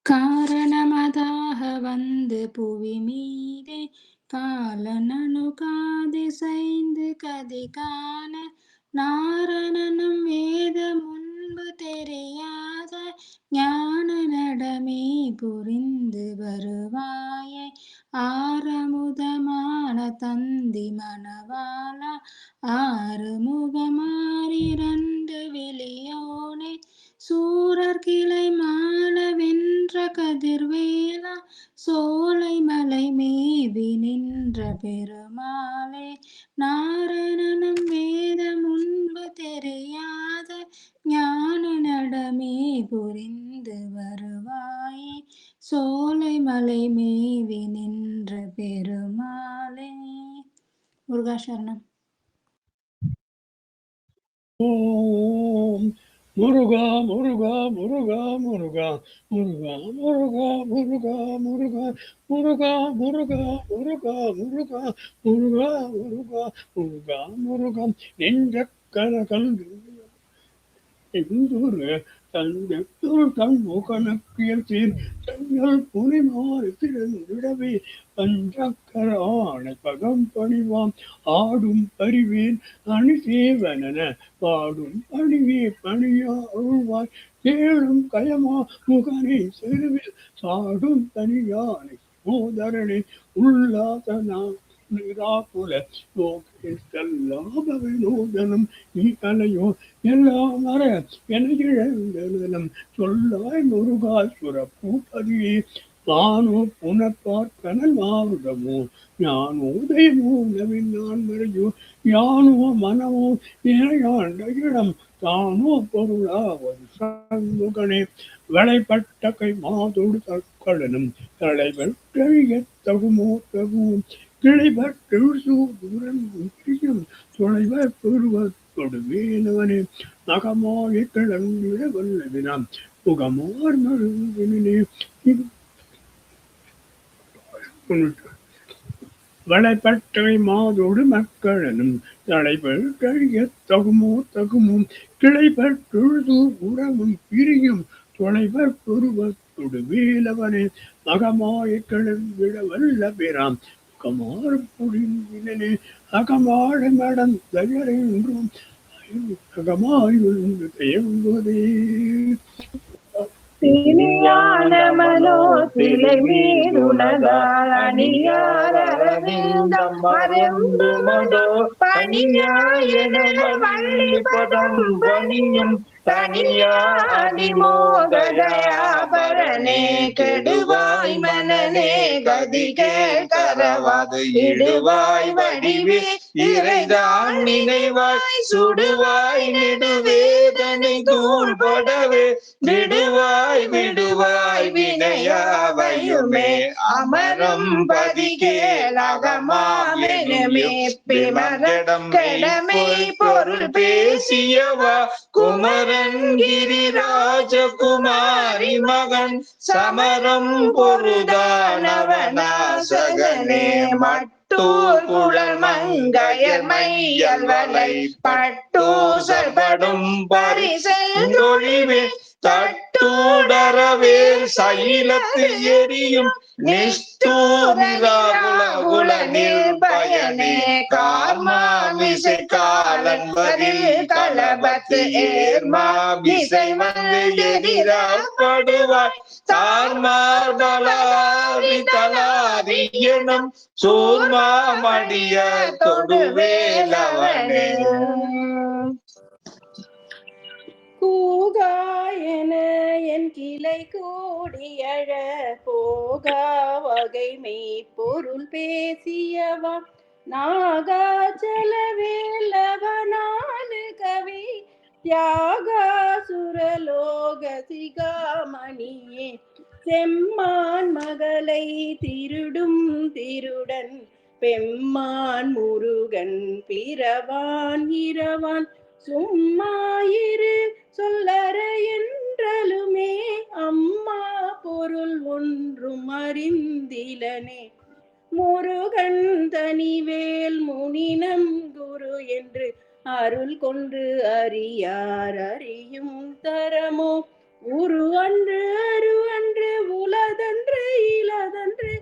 காரணமதாக வந்து புவி மீதே காலனனு காதிசைந்து கதி காண நாரணனும் வேத முன்பு தெரியாத ஞான நடமே புரிந்து வருவாயே ஆரமுதமான தந்தி மணவாளா ஆறுமுகமாறிரண்டு விழியோனே சூரர் கிளை மால வென்ற கதிர்வேலா சோலை மலை மேவி நின்ற பெருமாளே நாரணனும் வேத முன்பு தெரியாத ஞான நடமே புரிந்து வருவாயே சோலை மலை மேவி நின்ற பெருமாளே. முருகாசரணம். ஓம் முருகா முருகா முருகா முருகா முருகா முருகா முருகா முருகா முருகா முருகா முருகா முருகா முருகா முருகா முருகா முருகா நெஞ்ச கலகல் எந்தூர் தந்தூர் தன் முகனக்கியல் சீர் தங்கள் புனிமாறு திறந்திடவே பஞ்சக்கரான பகம் பணிவாம் ஆடும் அறிவேன் அணிசேவனன பாடும் பணிவே பணியா அருள்வாய் கேளும் கயமா முகனை செருவில் சாடும் தனியானை மோதரனை உல்லாசனா நிராகுல நோதனம் நீ கலையோ எல்லாம் வர என இழந்தனம் சொல்லாய் முருகாசுர பூபதியே நானோ புனப்பார் கனல் மாறுதமோ ஞானோ உதயமோ நவின் நான் மறையோ யானோ மனமோ இணையாண்ட இடம் தானோ பொருளாவது சண்முகனே வளைப்பட்ட கை மாதோடு தற்கடனும் தலைவற்றைய தகுமோ தகுவும் கிளைபட்டு சூதுரன் தொலைவர் பெறுவத்தொடு வேணவனே நகமாய கிளம்பிட வல்லவினாம் முகமார் மருந்தினே வளைப்பட்டை மாதோடு மக்களனும் தலைவர் கழிய தகுமோ தகுமும் கிளைபட்டு உறவும் பிரியும் தொலைவர் பெறுவத்தொடு வேலவனே நகமாய கிளம்பிட வல்ல பெறாம் கமார் புரிந்தினே அகமாட மடம் தயரென்றும் அகமாய் விழுந்து தயங்குவதே மனோ சிலை மீதுனதால் அணியார் அரவிந்தம் மறைந்து மதோ பணியாயன வள்ளி பதம் பணியும் தனியாதி மோகயாபரணே கெடுவாய் மனநே கதிகே கரவாது இடுவாய் வடிவே இறைதான் நினைவாய் சுடுவாய் நெடுவேதனை தூள்படவே விடுவாய் விடுவாய் வினையாவையுமே அமரம் பதிகேலகமாமெனமே பிமரம் கடமை பொருள் பேசியவா குமரன் கிரிராஜகுமாரி மகன் சமரம் பொருதானவனாசகனே மட்டூர் குழல் மங்கையர் மையல் வலை பட்டூசற்படும் பரிசெல் தொழிவே தட்டூடரவேல் சைலத்து எரியும் நிஷ்டூரிராகுல நிர்பயனே கார்மாமிசை காலன் பதில் கலபத்து ஏர்மாமிசை வந்து எதிரப்படுவாய் தார்மார் பலாரி தலாரியனும் சூர்மாமடிய தொடுவேலவனே. கூகாயன என் கிளை கூடியழ போகா வகை மெய்ப்பொருள் பேசியவா நாகாச்சலவேலவனானு கவி தியாகாசுரலோக சிகாமணியே செம்மான் மகளை திருடும் திருடன் பெம்மான் முருகன் பிறவான் இரவான் சும்மாயிரு சொல்லற என்றலுமே அம்மா பொருள் ஒன்றும் அறிந்திலனே முருகன் தனிவேல் முனினம் குரு என்று அருள் கொண்டு அறியார் அறியும் தரமோ உரு அன்று அரு அன்று உலதன்று இலதன்று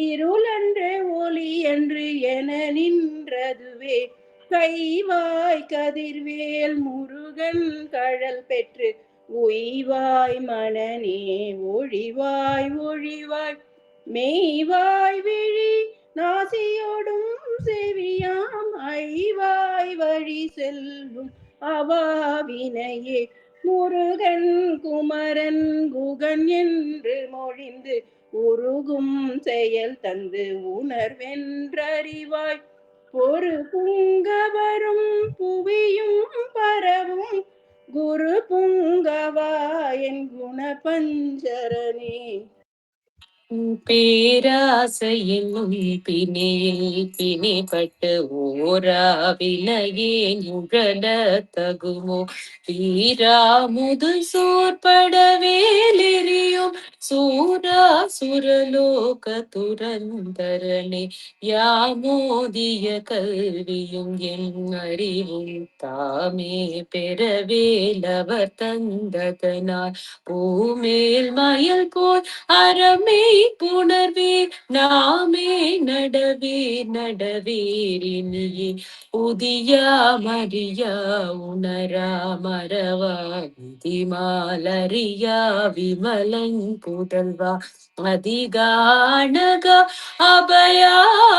இருளன்று ஒளி என்று என நின்றதுவே கைவாய் கதிர்வேல் முருகன் கழல் பெற்று உய்வாய் மனநே ஒழிவாய் ஒழிவாய் மெய்வாய் விழி நாசியோடும் செவியாம் ஐவாய் வழி செல்லும் அவாவினையே முருகன் குமரன் குகன் என்று மொழிந்து உருகும் செயல் தந்து உணர்வென்றறிவாய் ஒரு புங்கவரும் புவியும் பரவும் குரு புங்கவா என் குண பஞ்சரனே. பேராசையும் பிணியில் பிணிப்பட்டு ஓராவினையே உழல தகுமோ தீராமுது சோர்படவேலெறியும் சூரா சுரலோக துரந்தரனே யாமோதிய கல்வியும் என் அறிவும் தாமே பெறவேலவர் தந்ததனால் பூமேல் மயில் போல் அறமே புணர்வே நாமே நடவே நடவேரினியே உதியா மரியா உணரா மரவா விதிமாலரியா விமலன் புதல்வா அதிகானக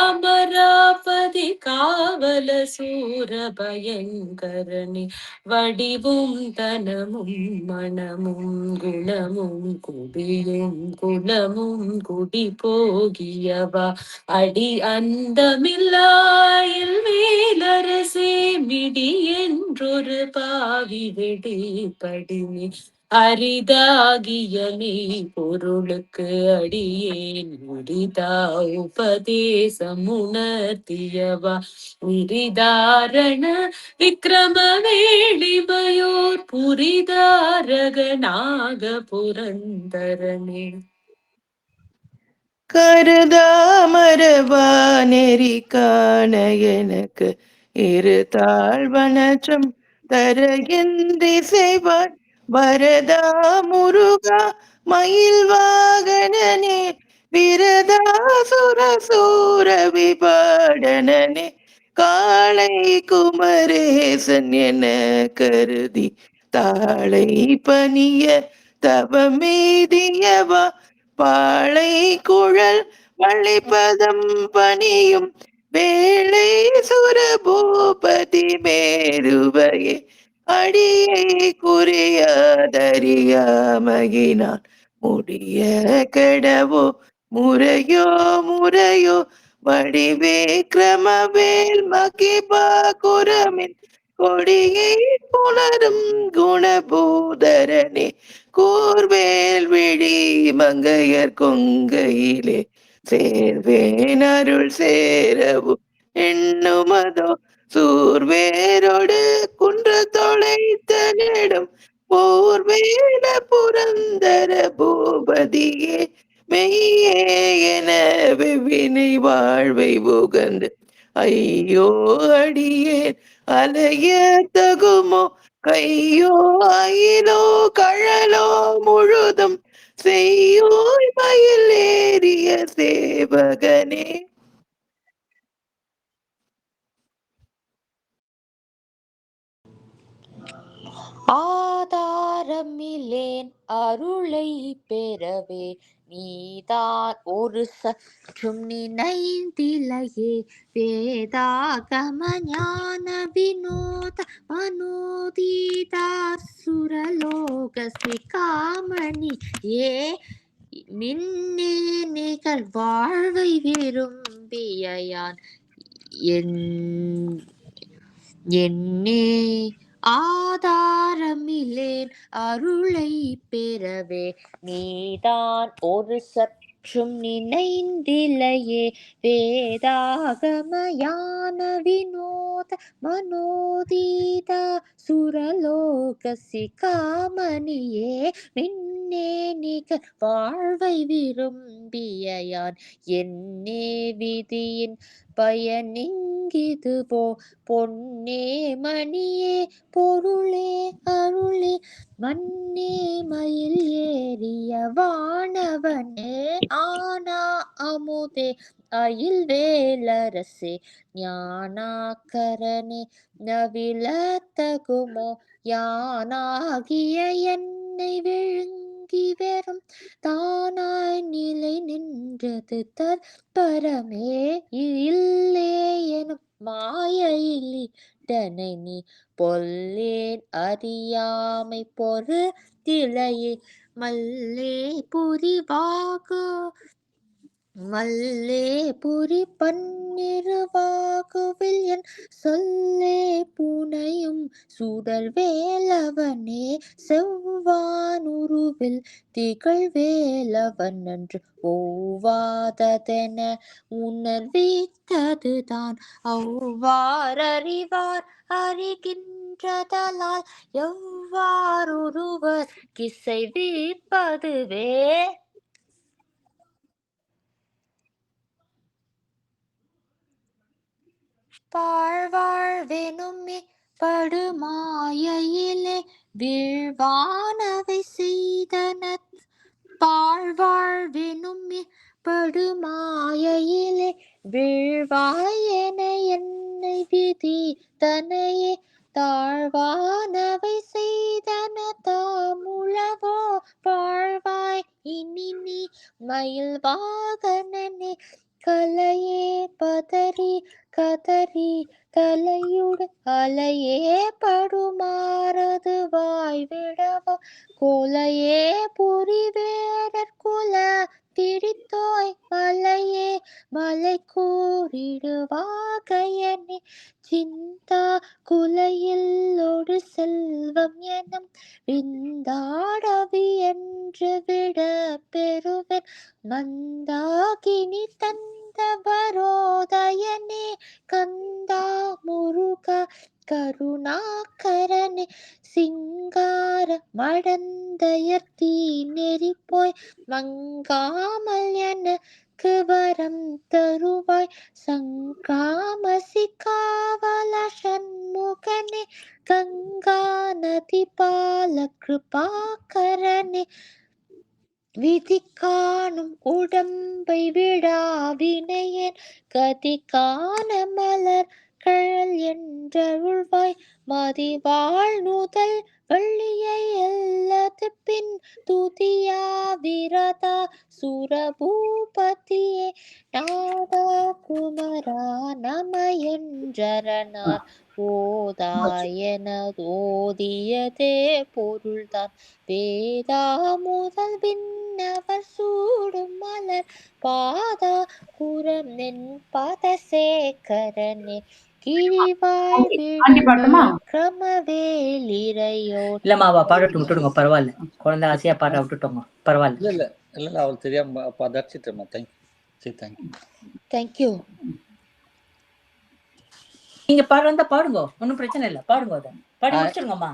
அபயாமராபதி காவல சூர பயங்கரணி வடிவும் தனமும் மனமும் குணமும் குடியும் குலமும் குடி போகியவா அடி அந்தமில்லாயில் மேலரசே மிடி என்றொரு பாவி வெடி படினி அரிதாகியமே பொருளுக்கு அடியேன் முடிதா உபதேசம் உணர்த்தியவா உரிதாரண விக்ரம வேளிமையோர் புரிதாரக நாக புரந்தரனே கருதாமரவா நெறி காண எனக்கு இரு தாழ்வனற்றம் தர திசைவார் வரதா முருகா மயில் வாகனனே விரதா சுரசூர விபாடனனே காளை குமரேசன் என கருதி தாளை பணிய தவமேதியவா பாளை குழல் வள்ளிப்பதம் பணியும் வேளை சுரபூபதி மேருவையே அடியை குறியாதறியாமகினான் முடிய கெடவோ முறையோ முறையோ வடிவே கிரமவேல் மகிபா குரமின் கொடியை புணரும் குணபூதரனே கூர்வேல் விழி மங்கையர் கொங்கையிலே சேர்வேன் அருள் சேரவு எண்ணுமதோ சூர்வேரோடு குன்று தொலைத்த நெடும் போர்வேல புரந்தர பூபதியே மெய்யே என வெவ்வினை வாழ்வை புகந்து ஐயோ அடியேன் அலைய தகுமோ கையோ அயிலோ கழலோ முழுதும் செய்யோய் மயில் ஏறிய சேவகனே. ஆதாரமில்லேன் அருளை பெறவே நீதான் ஒரு சற்றும் நினைந்திலையே. வேதாகம ஞான வினோத மனோதீதா சுரலோக சிகாமணி ஏ மின்னே நிகழ் வாழ்வை விரும்பியான் என்னே. ஆதாரமில்லேன் அருளை பெறவே நீதான் ஒரு சற்றும் நினைந்திலையே. வேதாகம ஞான வினோத மனோதீதா சுரலோக சிகாமணியே மின்னே நிகழ் வாழ்வை விரும்பியான் என்னே. விதியின் பயனிங்கிதுவோ பொன்னே மணியே பொருளே அருளே மண்ணே மயில் ஏறிய வானவனே. ஆனா அமுதே அயில் வேலரசே ஞானாக்கரனே நவிலத்தகுமோ யானாகிய என்னை விழுங்கி வெறும் தானாய் நிலை நின்றது தற்பரமே. இல்லே எனும் மாயையிலிட்டனை நீ பொல்லேன் அறியாமை பொறுத்திலையே. மல்லே புரி பன்னிருவாகுவில் என் சொல்லே புனையும் சுடர் வேலவனே. செவ்வானுருவில் திகழ் வேலவன் அன்று ஒவ்வாததென உணர்வித்ததுதான் அவ்வாறறிவார் அறிகின்றதலால் எவ்வாறொருவர் கிசைவிப்பதுவே. பாழ்வாழ்வெனுமே படுமாயையிலே வீழ்வானவை செய்தன. பாழ்வாழ்வெனுமே படுமாயையிலே வீழ்வாயென என்னை விதி தனையே. தாழ்வானவை செய்தன தாமுளவோ வாழ்வாய் இனி நீ மயில் வாகனனே. கலையே பதறி கதறி கலையுடு அலையே படுமாறது வாய் விடவோ. கொலையே புரிவேடற் குல பிடித்தோய் மலையே மலை கூறிடுவாகையனே. சிந்தா குலையில்லொடு செல்வம் எனும் விந்தாடவி என்று விட பெறுவேன் மந்தாகினி தந்த வரோதயனே. கந்தா முருகா கருணாகரனே சிங்கார மடந்தையர்த்தி நெறி போய் மங்காமல் எனக்கு வரம் தருவாய். சங்காமசி காவல சண்முகனே கங்கா நதி பால கிருபாகரனே. விதி காணும் உடம்பை விடாவினையேன் கதி காண மலர் கழல் என்றருள்வாய். மதிவாழ் நுதல் வள்ளியை அல்லது பின் துதியா விரதா சுரபூபதியே. நாதா குமரா நம என்றரனார் ஓதாயனதோதியதே பொருள்தான். வேதா முதல் விண்ணவர் சூடும் மலர் பாதா குரம் என் பதசேகரனே. கிழிவாய் கிரமவேலிரையோ. இல்லம்மா அவ பாடட்டும், விட்டுடுங்க, பரவாயில்ல. குழந்தை ஆசையா பாட விட்டுட்டோங்க, பரவாயில்ல. இல்ல அவள் தெரியாம பதர்ச்சிட்டமா. தேங்க்யூ. நீங்க பாடுறதா பாடுங்க, ஒன்னும் பிரச்சனை இல்ல, பாடுங்க. அதை பாடி முடிச்சிருங்கம்மா.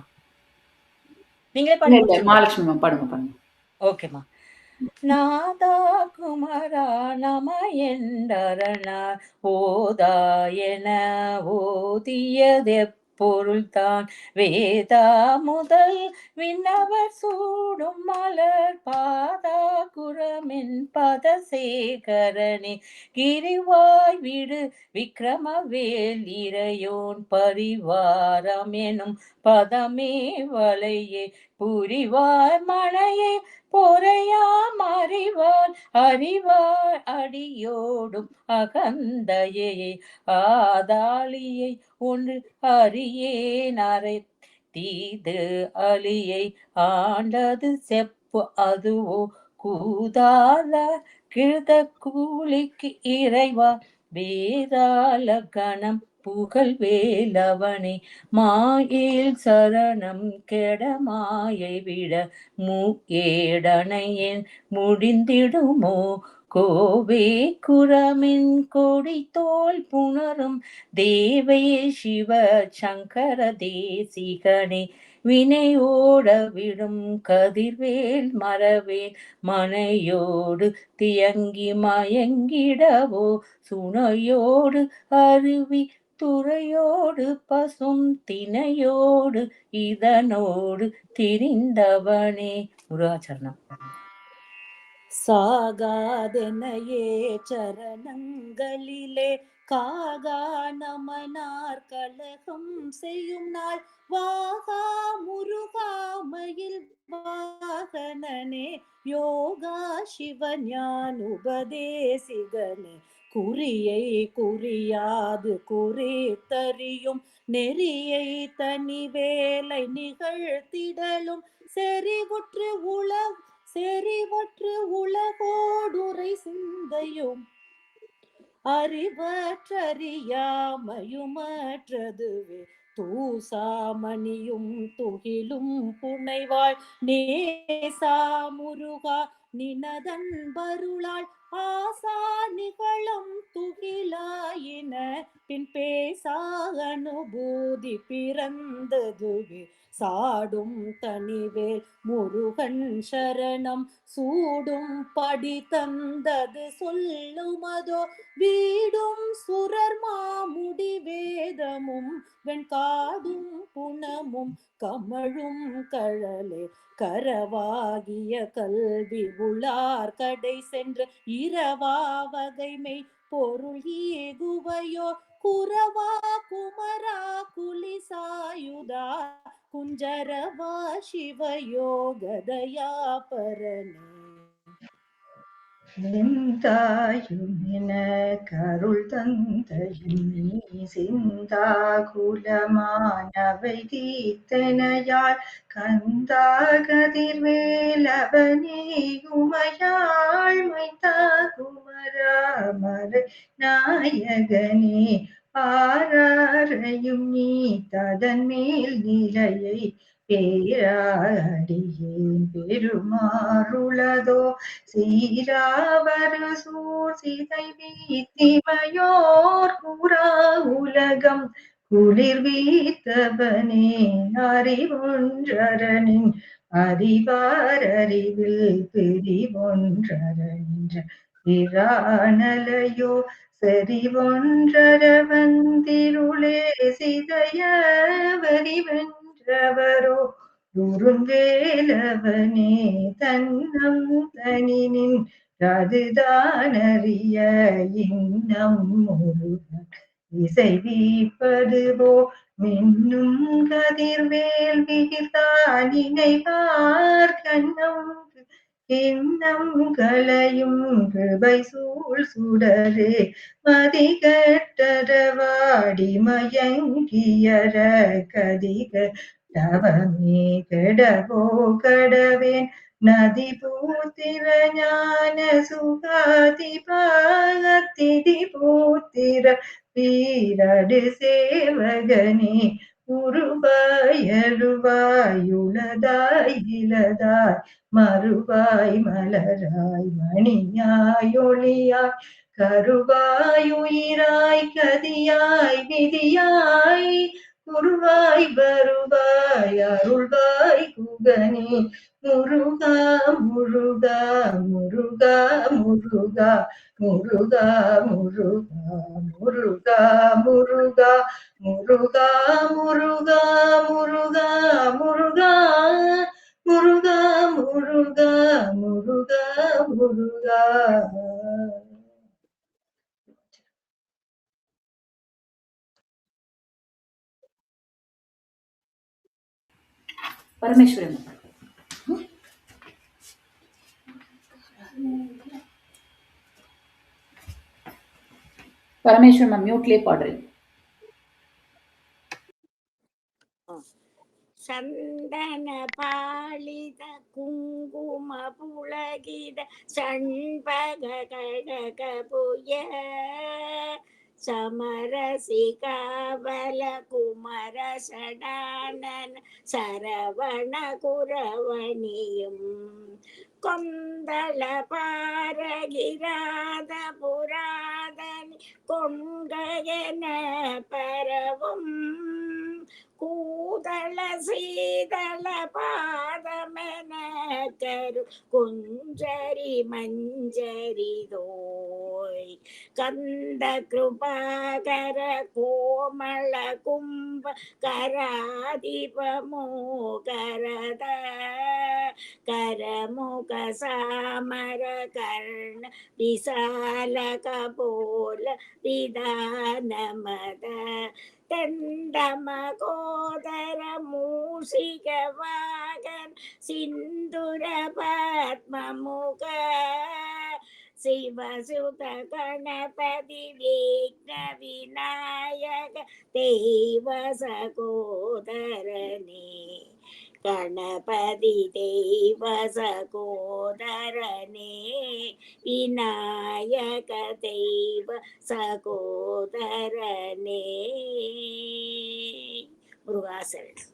நீங்களே பாடி மகாலட்சுமி பாடுங்க. ஓகேம்மா. நாதா குமரா நம என்றரண ஓதாயன ஓதியதெப்பொருள்தான். பொருள்தான் வேதா முதல் விண்ணவர் சூடும் மலர் பாதா குரமின் பதசேகரனே கிரிவாய் விடு விக்ரமவேல் இறையோன் பரிவாரம் எனும் பதமே வலையே புரிவார் மனையை பொறையாம் அறிவார் அறிவார் அடியோடும் அகந்தையே ஆதாளியை ஒன்று அறியேன் அறை தீது அலியை ஆண்டது செப்பு அதுவோ கூதால கிருத கூலிக்கு இறைவா வேதாள கணம் புகழ் வேலவனே மாயில் சரணம் கெடமாயை விட ஏடனையன் முடிந்திடுமோ கோவே குரமின் கொடி தோல் புணரும் தேவே சிவ சங்கர தேசிகனே வினையோட விடும் கதிர்வேல் மரவேல் மனையோடு தியங்கி மயங்கிடவோ சுனையோடு அருவி துறையோடு பசும் தினையோடு இதனோடு திரிந்தவனே. முருகாச்சரணம். சாகாதெனையே சரணங்களிலே காகா நமனார் கலகம் செய்யும் நாள் வாகா முருகாமையில் வாகனனே யோகா சிவஞான் உபதேசிகனே குறியை குறியாது குறித்தறியும் நெறியை தனி வேலை நிகழ்த்திடலும் செறிவுற்று உலகோடுரை சிந்தையும் அறிவற்றறியாமையுமற்றதுவே தூசாமணியும் துகிலும் புனைவாள் நேசா முருகா நினதன் பருளாள் ஆசா நிகழும் துகிலாயின பின் பேசா அனுபூதி பிறந்ததுவே சாடும் தனிவேல் முருகன் சரணம் சூடும் படி தந்தது சொல்லுமதோ வீடும் சுரர் மாமுடி வேதமும் வெண்காடும் புனமும் கமழும் கழலே கரவாகிய கல்வி உளார் கடை சென்று இரவா வகைமை பொருள் ஈகுவையோ குரவா குமரா குலிசாயுதா குஞ்சரவா சிவயோகதயா பரனே நிந்தாயுமென கருள் தந்தையும் நீ சிந்தா குலமானவை தீத்தனையாள் கந்தா கதிர்வேலவனே உமையாள் மைத்தா குமராமர நாயகனே பாராரையும் நீ ததன் மேல் நிலையை பேராடியேன் பெருமாறுளதோ சீராவரு சூர் சிதை வீத்திமையோர் கூறா உலகம் குளிர் வீத்தவனே அறிவொன்றரனின் அறிவார் அறிவில் பிரிவொன்றரனின்ற பிரானலையோ செறிவொன்றர வந்திருளே சிதைய வரிவென்றவரோ குறுவேலவனே தன்னம் தனினின் அதுதான் அறிய இன்னம் முருகன் இசை வீப்பதுவோ மின்னும் கதிர்வேல் விகிர்தான் நினைவார் கண்ணம் இன்னம் களையும் கிருபை சூழ் சுடரே மதிகட்டரவாடி மயங்கியர கதிக தவமே கெடவோ கடவேன் நதி பூத்திர ஞான சுகாதிபாகத்திதி பூத்திர வீரடு சேவகனே உருவாயழுவாயுளதாய் இலதாய் மறுவாய் மலராய் மணியாய் ஒளியாய் கருவாயுயிராய் கதியாய் விதியாய் குருவாய் வருவாய் அருள்வாய் குகனே முருகா முருகா முருகா முருகா முருகா முருகா முருகா முருகா முருகா முருகா முருகா முருகா முருகா முருகா முருகா முருகா. பரமேஸ்வரன் பரமேஸ்வரன் மியூட்லயே பாடுறேன். சந்தன பாலித குங்கும புலகித சண்பக கடக புய சமரசிகாபல குமர சடானன சரவண குரவணியும் கொந்தள பாரகிராத புராதனி கொங்கயன பரவும் கூதள சீதள பாதமென கரு குஞ்சரி மஞ்சரிதோய் கந்த கிருபாகர கோமள கும்ப கராதிபமோகரத கரமுக சாமர கர்ண விசால கபோல விதானமத தண்டமகோதர மூஷிக வாகன் சிந்துர பத்மமுக சிவசுத கணபதி விக்ன விநாயக தேவ சகோதரனே கணபதி தேவ சகோதரனே விநாயக தேவ சகோதரனே. முருகாசரணம்.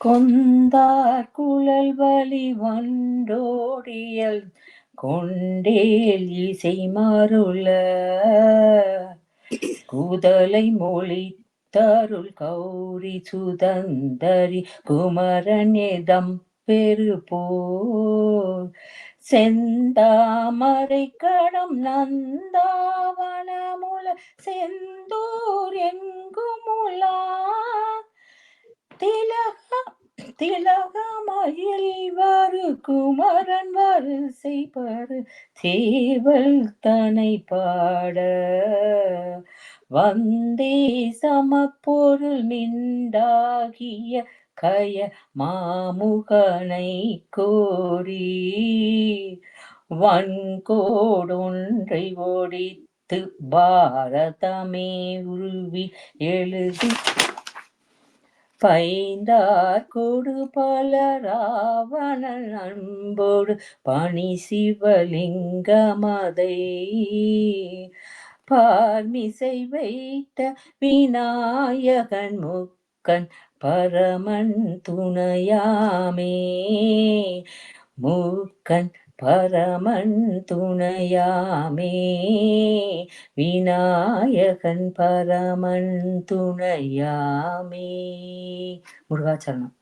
கொந்தார் குழல் வலி வண்டோடியல் கொண்டேல் இசை மருள கூதலை மொழி தருள் கௌரி சுதந்தரி குமரனிதம் பெருபோர் செந்தாமரை கடம் நந்தாவனமுல செந்தூர் எங்குமுலா திலகமயில் வரு குமரன் வரிசை பரு தேவல் தனை பாட வந்தே சமப்பொருள் மிண்டாகிய கய மாமுகனை கோரி வன்கோடொன்றை ஒடித்து பாரதமே உருவி எழுதி பைந்தார் கொடு பல ராவணன் அன்போடு பணி சிவலிங்கமதை பார்மிசை வைத்த விநாயகன் முக்கன் பரமன் துணையாமே முக்கன் பரமன் துணையாமே விநாயகன் பரமன் துணையாமே. முருகாச்சரணம்.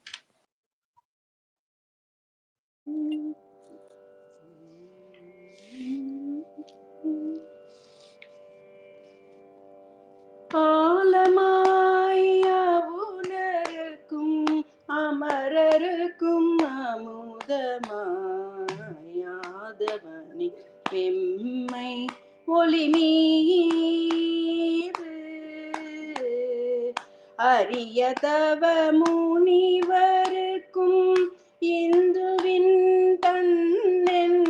ஆலமாயுனருக்கும் அமரருக்கும் அமுதமாயாதவனி பெம்மை ஒளிமீது அரியதவ முனிவருக்கும் இந்துவின் தன்னென்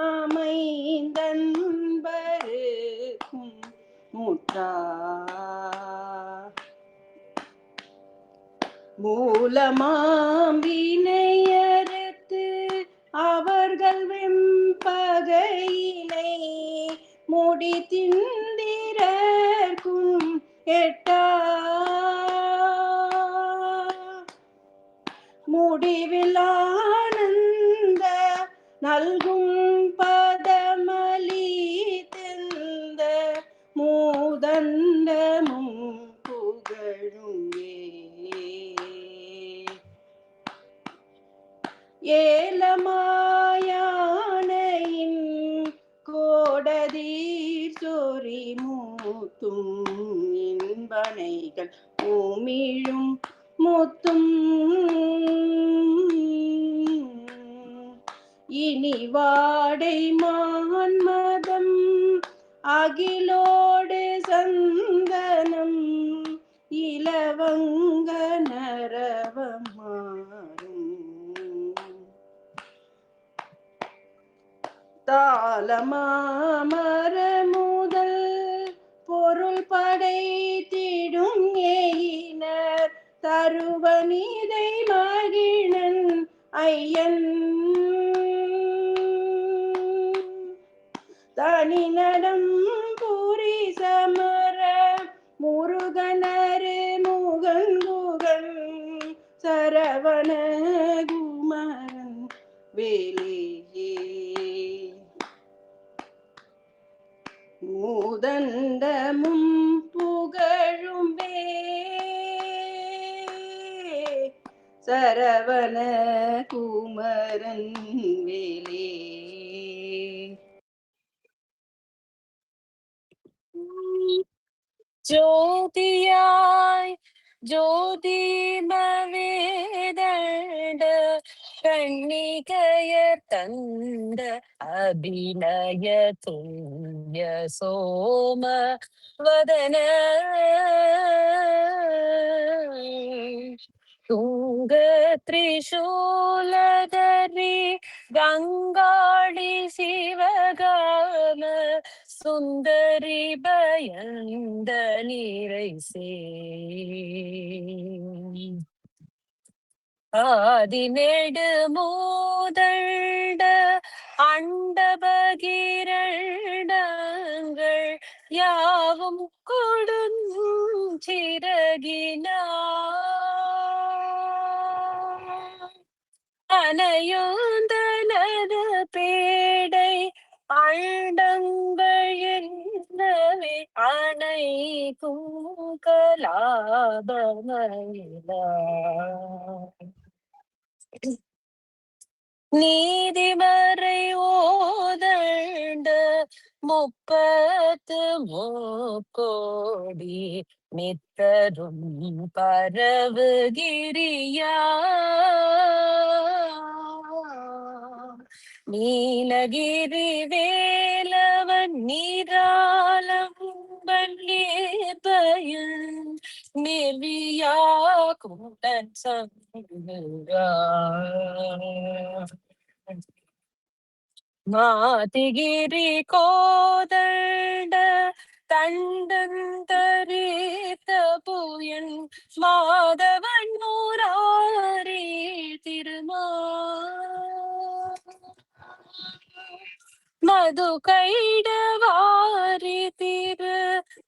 அமைந்தன்பருக்கும் முற்றா மூலமாம்பினையறுத்து அவர்கள் வெம்பகையினை முடி திந்திரர்க்கும் எட்டா முடிவிலானந்த நல்கும் பதமலிதந்த மூதண்டமும் புகழ ஏலமாயானையின் கோடதீர் சொறி மூத்தும் இன்பனைகள் உமிழும் முத்தும் இனி வாடை மான்மதம் அகிலோடு சந்தனம் இலவங்க நரவமாறும் தாளமாமர முதல் பொருள் படைத்திடும் ஏயினர் தருவனிதை மகிழன் ஐயன் தனிநடம் பூரி சமர முருகனரு முகங்குகன் சரவண குமரன் வேலையே மூதண்டமும் புகழும்பே சரவண குமரன் வேலே. ஜோதியாய் ஜோதிமவேதண்ட கண்ணிகையர் தந்த அபிநய துல்ய சோம வதன துங்க திரிசூலதரி கங்காளி சிவகாம சுந்தரி பயந்த நீரை சே ஆதிநெடு மூதண்ட அண்டபகிரண்டங்கள் யாவும் கொடுஞ்சிறகினார் அனையோந்தனது பேடை அண்டங்கள் என்னவே அணைக்கும் கலாபமயிலா நீதிமறை ஓதண்ட முப்பத்து முக்கோடி நித்தரும் பரவுகிரியா நீலகிரி வேலவன் நீராலம் பல்லியன் நிர்வியா கூட்டன் சங்கரா மாதிகிரி கோதண்ட தண்டந்தரித்த புயன் மாதவன் மூராரி திருமா மது கைடவாரி திரு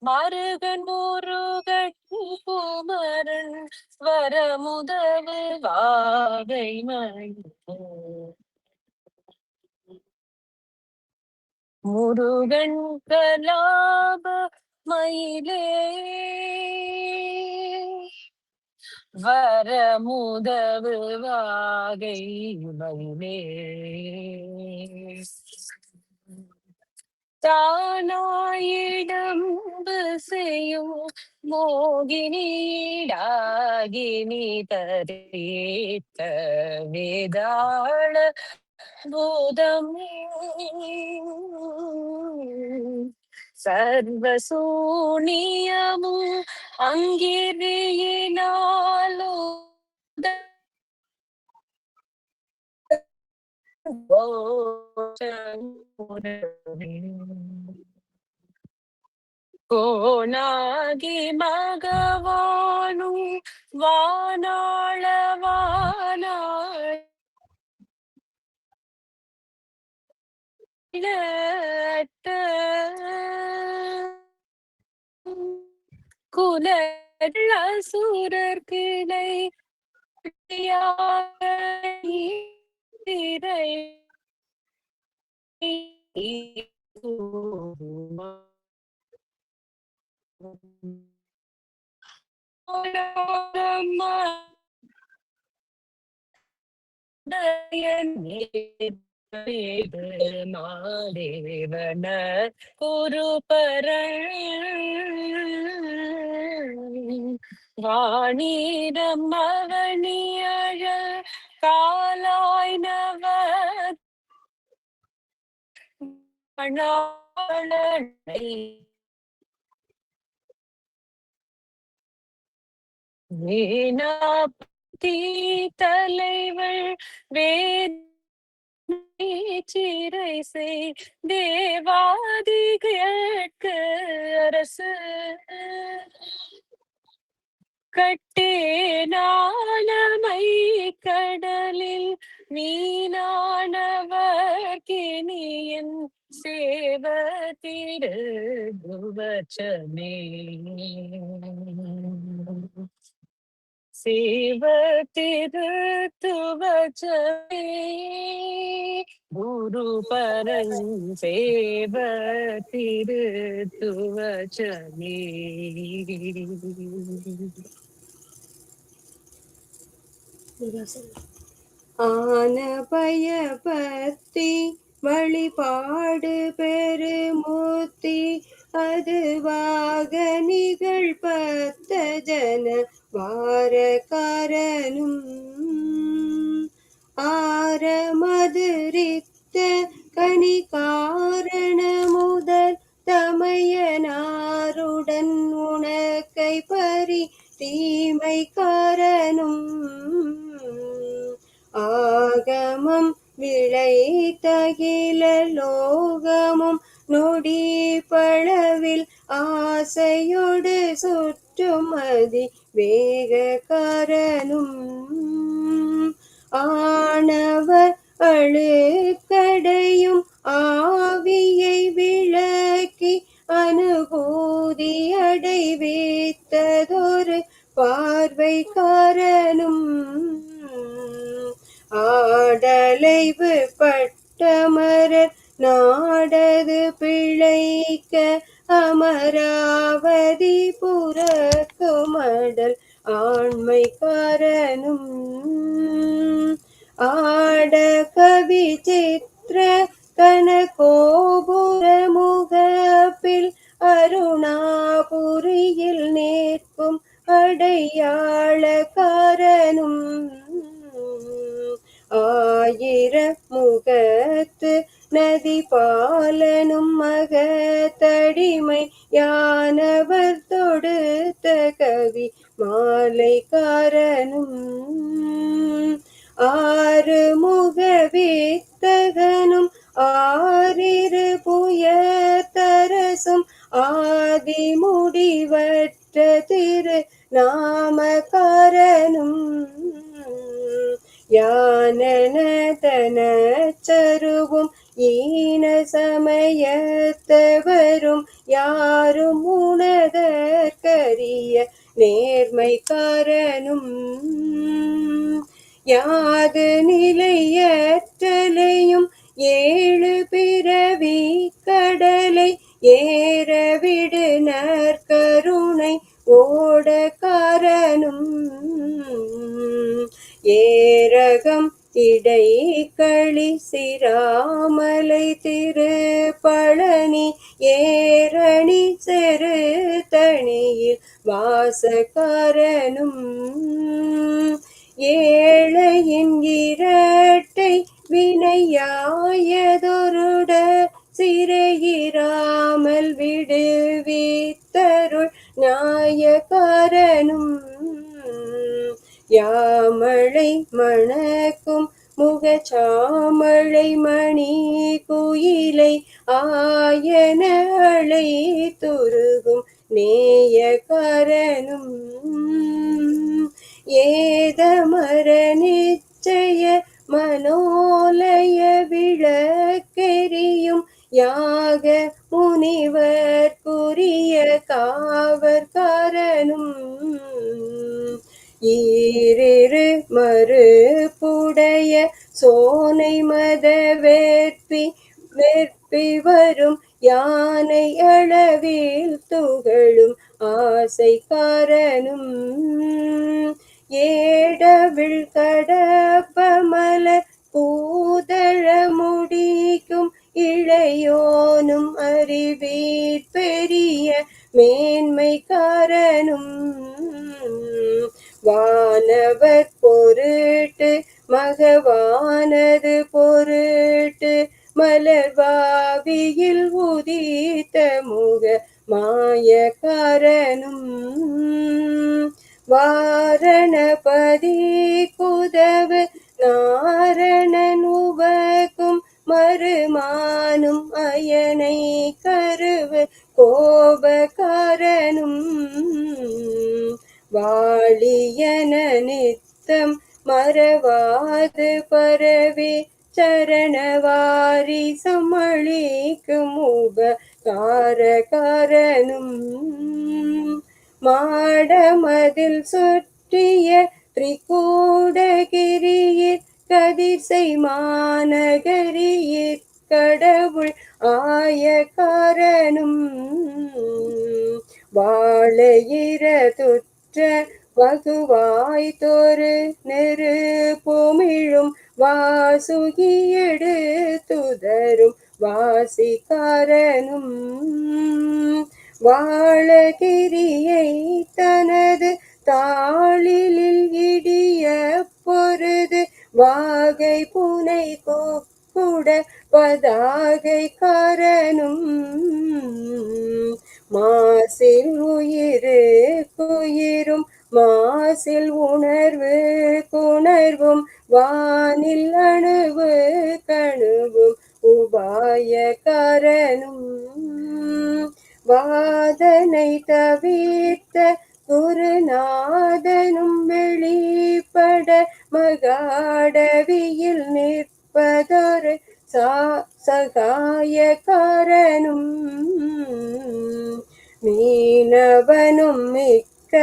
மருகன் முருகன் குமரன் வரமுதவு வாகை மணி முருகன் கலாப மயிலே வரமுதவு வாகை மயிலே தானாயிடம்பு செய்யும் மோகினிடாகினி தரேத்த வேதாள பூதம் சர்வசூனியமும் அங்கிரியினாலோ கோணாகி மகவானு வானாளவானாள் குலர் அசுரர்கிளை மாதேவன குருபர வாணிடம் அவனியழ காலாய் நவ வேணாபதி தலைவள் வேச்சிறை செய் தேவாதிகளுக்கு அரசு கட்டேனானமை கடலில் மீனானவர் கிணியன் சேவத்திரு குவச்சமே சேவத்திரு துவச்சமே குரு பரன் சேவத்திரு துவச்சமே. ஆன பயபக்தி வழிபாடு பெருமூர்த்தி அதுவாக நிகழ்பத்த ஜன வாரக்காரனும் ஆரமதுரித்த கனி காரண முதல் தமையனாருடன் உனக்கை பரி தீமைக்காரனும் ஆகமம் விளைத்தகில லோகமும் நொடி பழவில் ஆசையோடு சுற்றுமதி வேகக்காரனும் ஆணவ அழுக்கடையும் ஆவியை விளக்கி அனுபூதி அடைவித்ததொரு பார்வைக்காரனும் ஆடலைவு பட்டமரர் நாடது பிழைக்க அமராவதி புறக்குமடல் ஆண்மைக்காரனும் ஆட கவி சித்திர கனகோபுர முகப்பில் அருணாபுரியில் நிற்கும் அடையாளக்காரனும் ஆயிர முகத்து நதி பாலனும் மகத்தடிமை யானவர் தொடுத்த கவி மாலைக்காரனும் ஆறுமுக வித்தகனும் ஆரிரு புயத்தரசும் ஆதி முடிவற்ற திரு நாமக்காரனும் யானனதன சருவும் ஈன சமயத்தவரும் யாரும் உணதற்கரிய நேர்மைக்காரனும் யாது நிலையற்றலையும் ஏழு பிறவி கடலை ஏறவிடு நற்கருணை ஓடக்காரனும் ஏரகம் இடைக்களி சிராமலை திருப்பழனி ஏரணி செரு தனியில் வாசக்காரனும் ஏழையின் இரட்டை வினையாயதொருட சிறையிராமல் விடுவித்தருள் நியாயக்காரனும் யாமழை மணக்கும் முகச்சாமழை மணி குயிலை ஆயன அழை துருகும் நேயக்காரனும் ஏதமர நிச்சய மனோலய விளக்கெரியும் யாக முனிவர்க்குரிய காவற்காரனும் ஈரிரு மறுப்புடைய சோனை மத வெற்பி வரும் யானை அளவில் துகளும் ஆசைக்காரனும் ஏடவிழ் கடப்பமல பெரியோனும் அறிவீர் பெரிய மேன்மைக்காரனும் வானவர் பொருட்டு மகவானது பொருட்டு மலர்வாவியில் உதித்த முக மாயக்காரனும் வாரணபதி குதவு நாரணன் உவக்கும் மறுமானும் அயனை கருவு கோபக்காரனும் வாழியன நித்தம் மறவாது பரவி சரணவாரி சமளிக்கும் உபகாரகாரனும் மாடமதில் சுற்றிய திரிகூடகிரியிற் கதிர்சை மாநகரியிற் கடவுள் ஆயக்காரனும் வாழையிரதுற்ற வகுவாய்தொரு நெருப்புமிழும் வாசுகியெடு துதரும் வாசிக்காரனும் வாழகிரியை தனது தாளிலில் இடிய பொருது வாகை புனை கொக்குட பதாகை காரனும் மாசில் உயிரும் மாசில் உணர்வு குணர்வும் வானில் அணுவு கணுவும் உபாயக்காரனும் வாதனை தவிர்த்த குருநாதனும் வெளிப்பட மகாடவியில் நிற்பதொரு சகாயக்காரனும் மீனவனும் மிக்க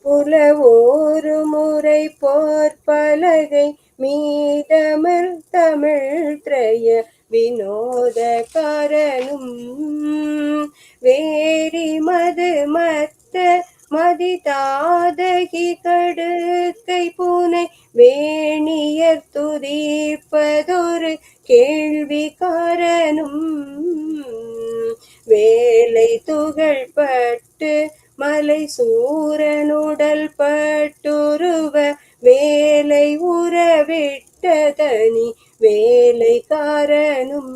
புலவோரு முறை போர்பலகை மீதமிழ் தமிழ் திரைய வினோதக்காரனும் வேரி மது மத்த மதிதாதகி கடுக்கை பூனை வேணியர் துதிப்பதொரு கேள்விக்காரனும் வேலை துகள் பட்டு மலை சூரனுடல் பட்டுருவ வேலை உறவிட்ட தனி வேலைக்காரனும்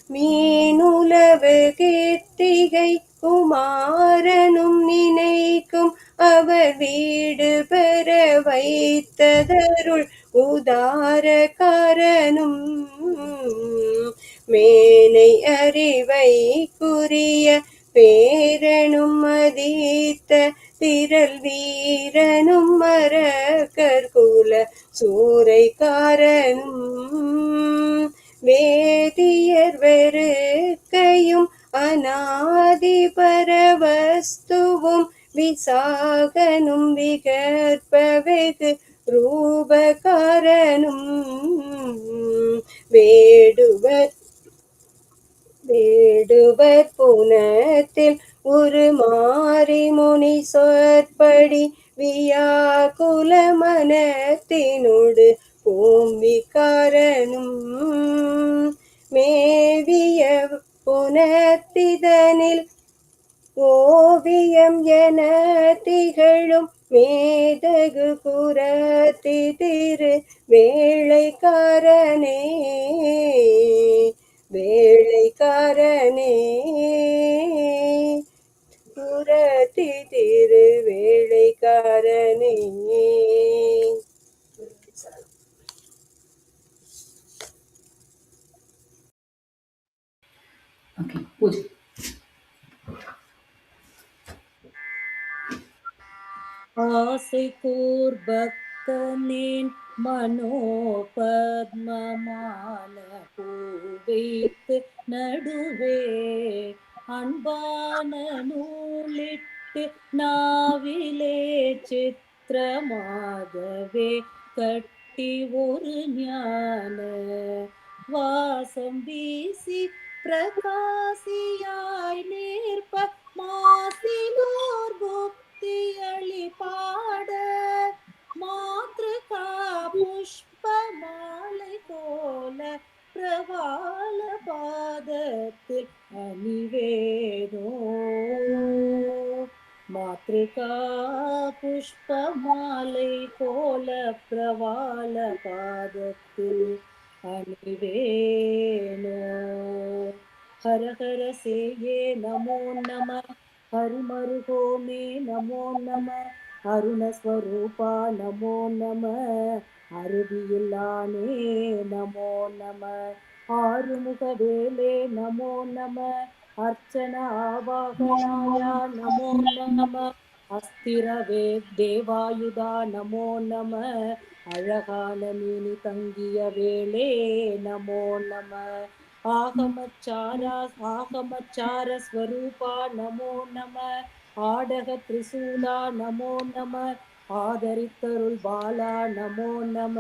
மீனுலவு கீர்த்திகை குமாரனும் நினைக்கும் அவர் வீடு பெற வைத்ததருள் உதாரக்காரனும் மேனை அறிவை குறிய பேரனும் மதித்த திரள் வீரனும் மரகர்குல சூறைக்காரனும் வேதியர் வெறுக்கையும் அநாதி பரவஸ்துவும் விசாகனும் விகற்ப வெகு ரூபகாரனும் வேடுவர் புனத்தில் உருமாறி முனி சொற்படி வியாகுல மனத்தினோடு பூம்பிக்காரனும் மேவிய புனத்திதனில் ஓவியம் என திகழும் மேதகு புறத்தி திரு வேளைக்காரனே புறத்தி திரு வேளைக்காரனே. ஓகே, பூஜை. ஆசை கூர்பக்கனேன் மனோபத்மமான பூவைத்து நடுவே அன்பான நூலிட்டு நாவிலே சித்திரமாகவே கட்டி ஒரு ஞான வாசம் வீசி பிரகாசியாய் நேர்ப மாசிலோர் புக்தியளி பாட மாத்ருகா புஷ்ப மாலை போல பிரவால முருகா புஷ்பமாலை கோல பிரவால பாதத்தில் அணிவேனோ ஹர ஹர சேயே நமோ நம ஹரிமருகோமே நமோ நம அருணஸ்வரூபா நமோ நம அருவியில்லானே நமோ நம ஆறுமுகவேலே நமோ நம அர்ச்சன ஆவாகனாயா நமோ நம அஸ்திரவே தேவாயுதா நமோ நம அழகான மீனி தங்கிய வேளே நமோ நம ஆகமச்சார ஸ்வரூபா நமோ நம ஆடக திரிசூலா நமோ நம ஆதரித்தருள் பாலா நமோ நம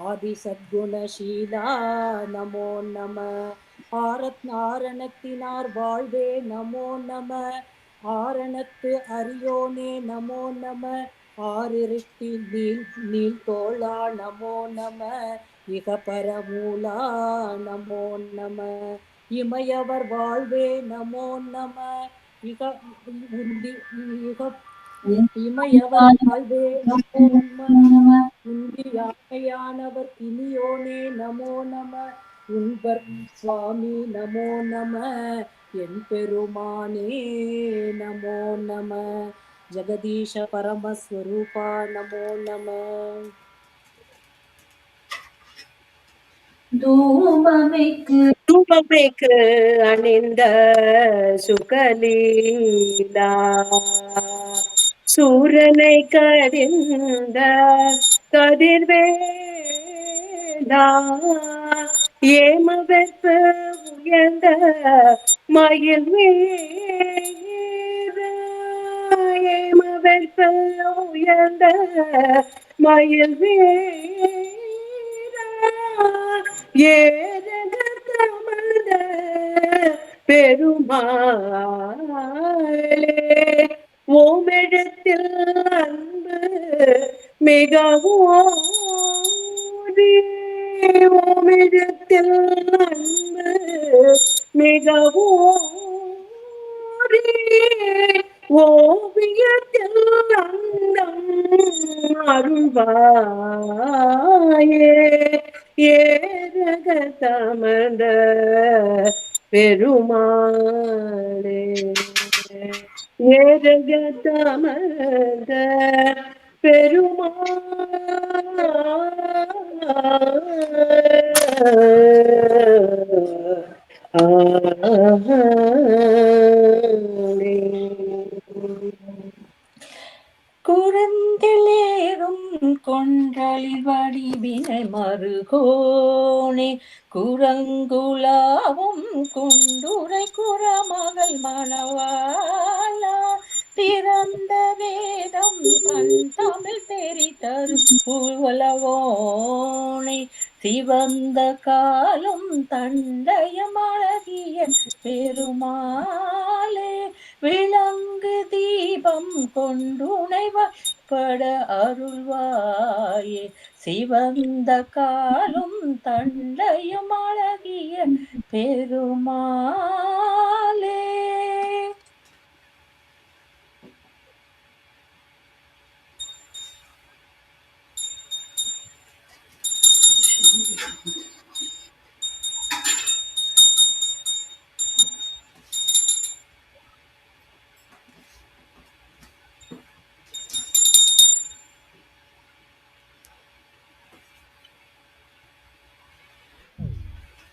ஆதிசத்குணசீலா நமோ நம ஆரணத்தினார் வாழ்வே நமோ நம ஆரணத்து அரியோனே நமோ நம ஆரிருட்டி நீல் தோளா நமோ நம இக பரமூலா நமோ நம இமையவர் வாழ்வே நமோ நம இமையவர் வாழ்வே நமோ நம உந்தி யானையானவர் கினியோனே நமோ நம உன்பர் சுவாமி நமோ நம என் பெருமானே நமோ நம ஜெகதீஷ பரமஸ்வரூபா நமோ நம தூபமைக்கு அணிந்த சுகலீலா சூரனை கடிந்த கதிர்வேலா ஏமவெற்பு உயர்ந்த மயில் வீர ஏமவெற்பு உயர்ந்த மயில் வீர ஏரகத்தமர்ந்த பெருமாளே ஓமெழுத்தில் அன்பு மிகவும் ஓமெழுத்தில் அன்பு மிகவும் ஓவியத்தில் அந்தம் அருள்வாயே ஏரகத்தமர்ந்த பெருமாளே ஏரகத்தமர்ந்த குரந்திலேறும் கொன்றளிர் வடிவினை மருகோனே குரங்குலாவும் குண்டுரை குறமகள் மணவாளா பிறந்த வேதம் தன் தமிழ் பெரிதரு புலவோனே சிவந்த காலும் தண்டயம் அழகிய பெருமாளே விளங்கு தீபம் கொண்டுணைவப்பட அருள்வாயே சிவந்த காலும் தண்டையும் அழகிய பெருமாளே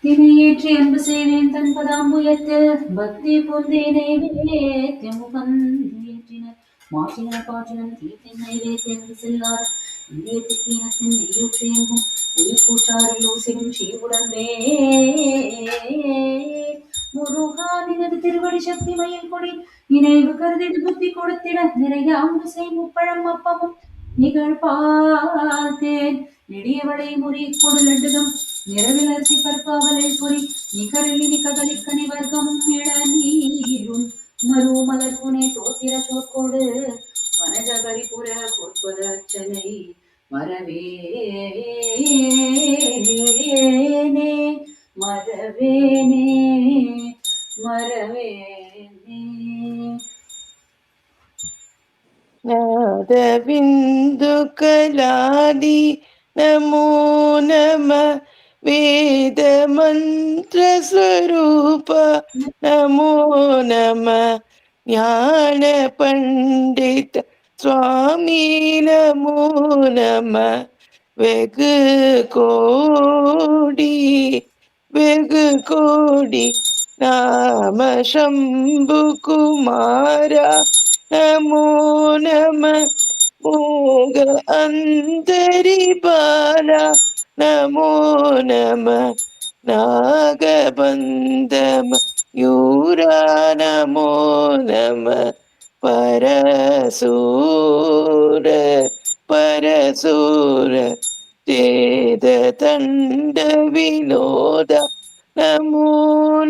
தினையேற்றி அன்பு செய்வேன் தன் பதாம்புயத்தில் பக்தி பொந்தேனே முகந்தேற்றினர் மாற்றினர் பாற்றினர் தீர்த்தின் நைவேத்தியங்கு செல்லார் இந்திய தித்தீனத்தின் நெய்யுற்றேங்கும் உயிர் கூற்றாரில் ஊசிடும் சீவுடன் முருகா நினது திருவடி சக்தி மயில் கொடி நினைவு கருதிடு புத்தி கொடுத்திட நிறைய அம்பு செய் முப்பழம் அப்பமும் நிகழ்பார்த்தேன் நெடியவளை முறி கொடு லட்டுகம் நிறவில் அரிசி பருப்பாவலை பொறி நிகரிலினி கதலிக்கனி வர்க்கமும் இளநீரும் மருமலர் புனே தோத்திர சோற்கோடு வனஜ பரிபுர பொற்பத அர்ச்சனை மரவேனே மரவேனே மரவேனே नादबिन्दु कलादि नमो नमः वेदमन्त्रस्वरूप नमो नमः ज्ञानपण्डित स्वामी नमो नमः वेगु कोडि नाम शम्भुकुमार नमो नमः मोग अन्तरिबाला नमो नमः नागबन्धम यूरा नमो नमः परसूर वेदतण्डविनोद नमो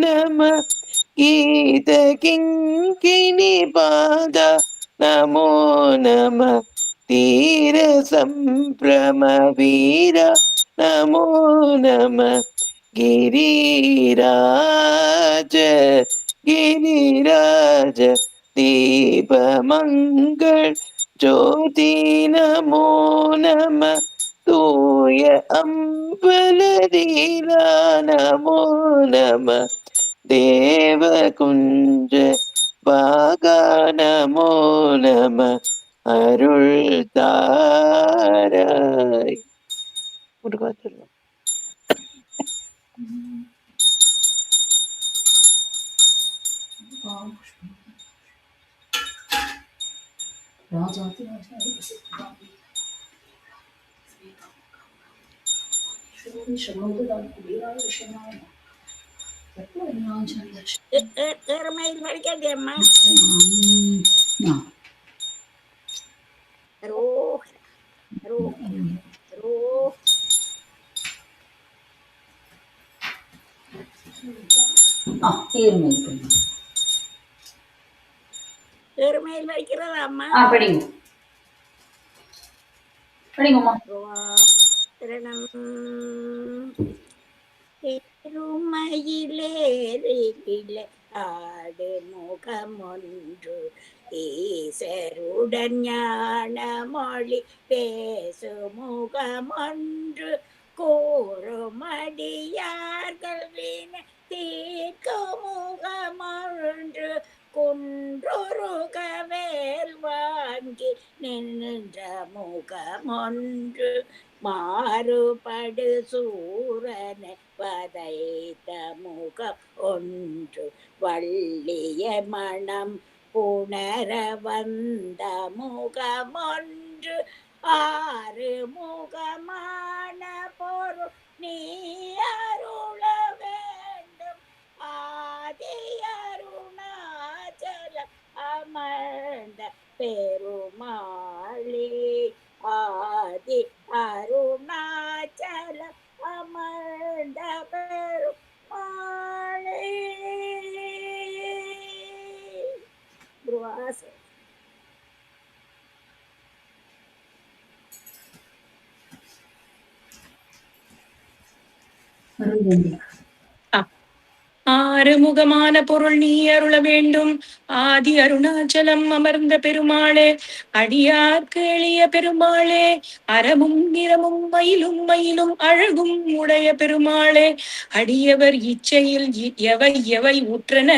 नमः गीतकिङ्किणिपाद नमो नमः तीरसम्भ्रमवीर नमो नमः गिरिराज दीपमङ्गल ज्योति नमो नमः तूय अम्बलदीला नमो नमः देवकुञ्ज बागा नमो नमः अरुள் தாராய். முருகா சொல்லும். ஏறுமயில் படிக்காதே அம்மா. ஏறுமயில் படிக்கிறதா அம்மா? படிங்க படிங்கம்மா. திருமயிலேறிலே ஆடு முகமொன்று ஈசருடன் ஞான மொழி பேசு முகமொன்று கூறுமடியார்கள் வின தீர்க்கும் முகமொன்று குன்றொருகவேல் வாங்கி நின்ற முகமொன்று மாறுபடு சூரனை வதைத்த முகம் ஒன்று வள்ளிய மனம் புணர வந்த முகமொன்று ஆறு முகமான பொருள் நீ அருள வேண்டும் ஆதி அருணாச்சல அமர்ந்த பெருமாளே ஆதி அருணாச்சல அமர்ந்த பெருமாளே. குருவாசே ஆறுமுகமான பொருள் நீ அருள வேண்டும் ஆதி அருணாச்சலம் அமர்ந்த பெருமாளே அடியார்க்கு எளிய பெருமாளே அறமும் நிறமும் மயிலும் மயிலும் அழகும் உடைய பெருமாளே அடியவர் இச்சையில் எவை எவை உற்றன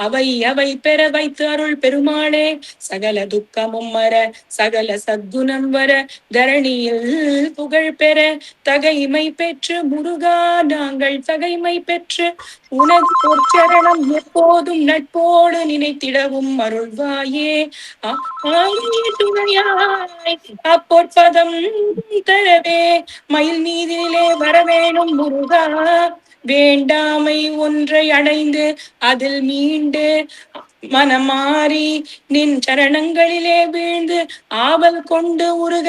அவை அவை பெற வைத்து அருள் பெருமாளே சகல துக்கமும் மற சகல சத்குணம் வர தரணியில் புகழ் பெற தகைமை பெற்று முருகா நாங்கள் தகைமை பெற்று உனது பொற்சரணம் எப்போதும் நட்போடு நினைத்திடவும் அருள்வாயே துணையாய் அப்பொற்பதம் தரவே மயில் மீதிலே வரவேணும் முருகா வேண்டாமை ஒன்றை அடைந்து அதில் மீண்டு மனமாறி நின் சரணங்களிலே வீழ்ந்து ஆவல் கொண்டு உருக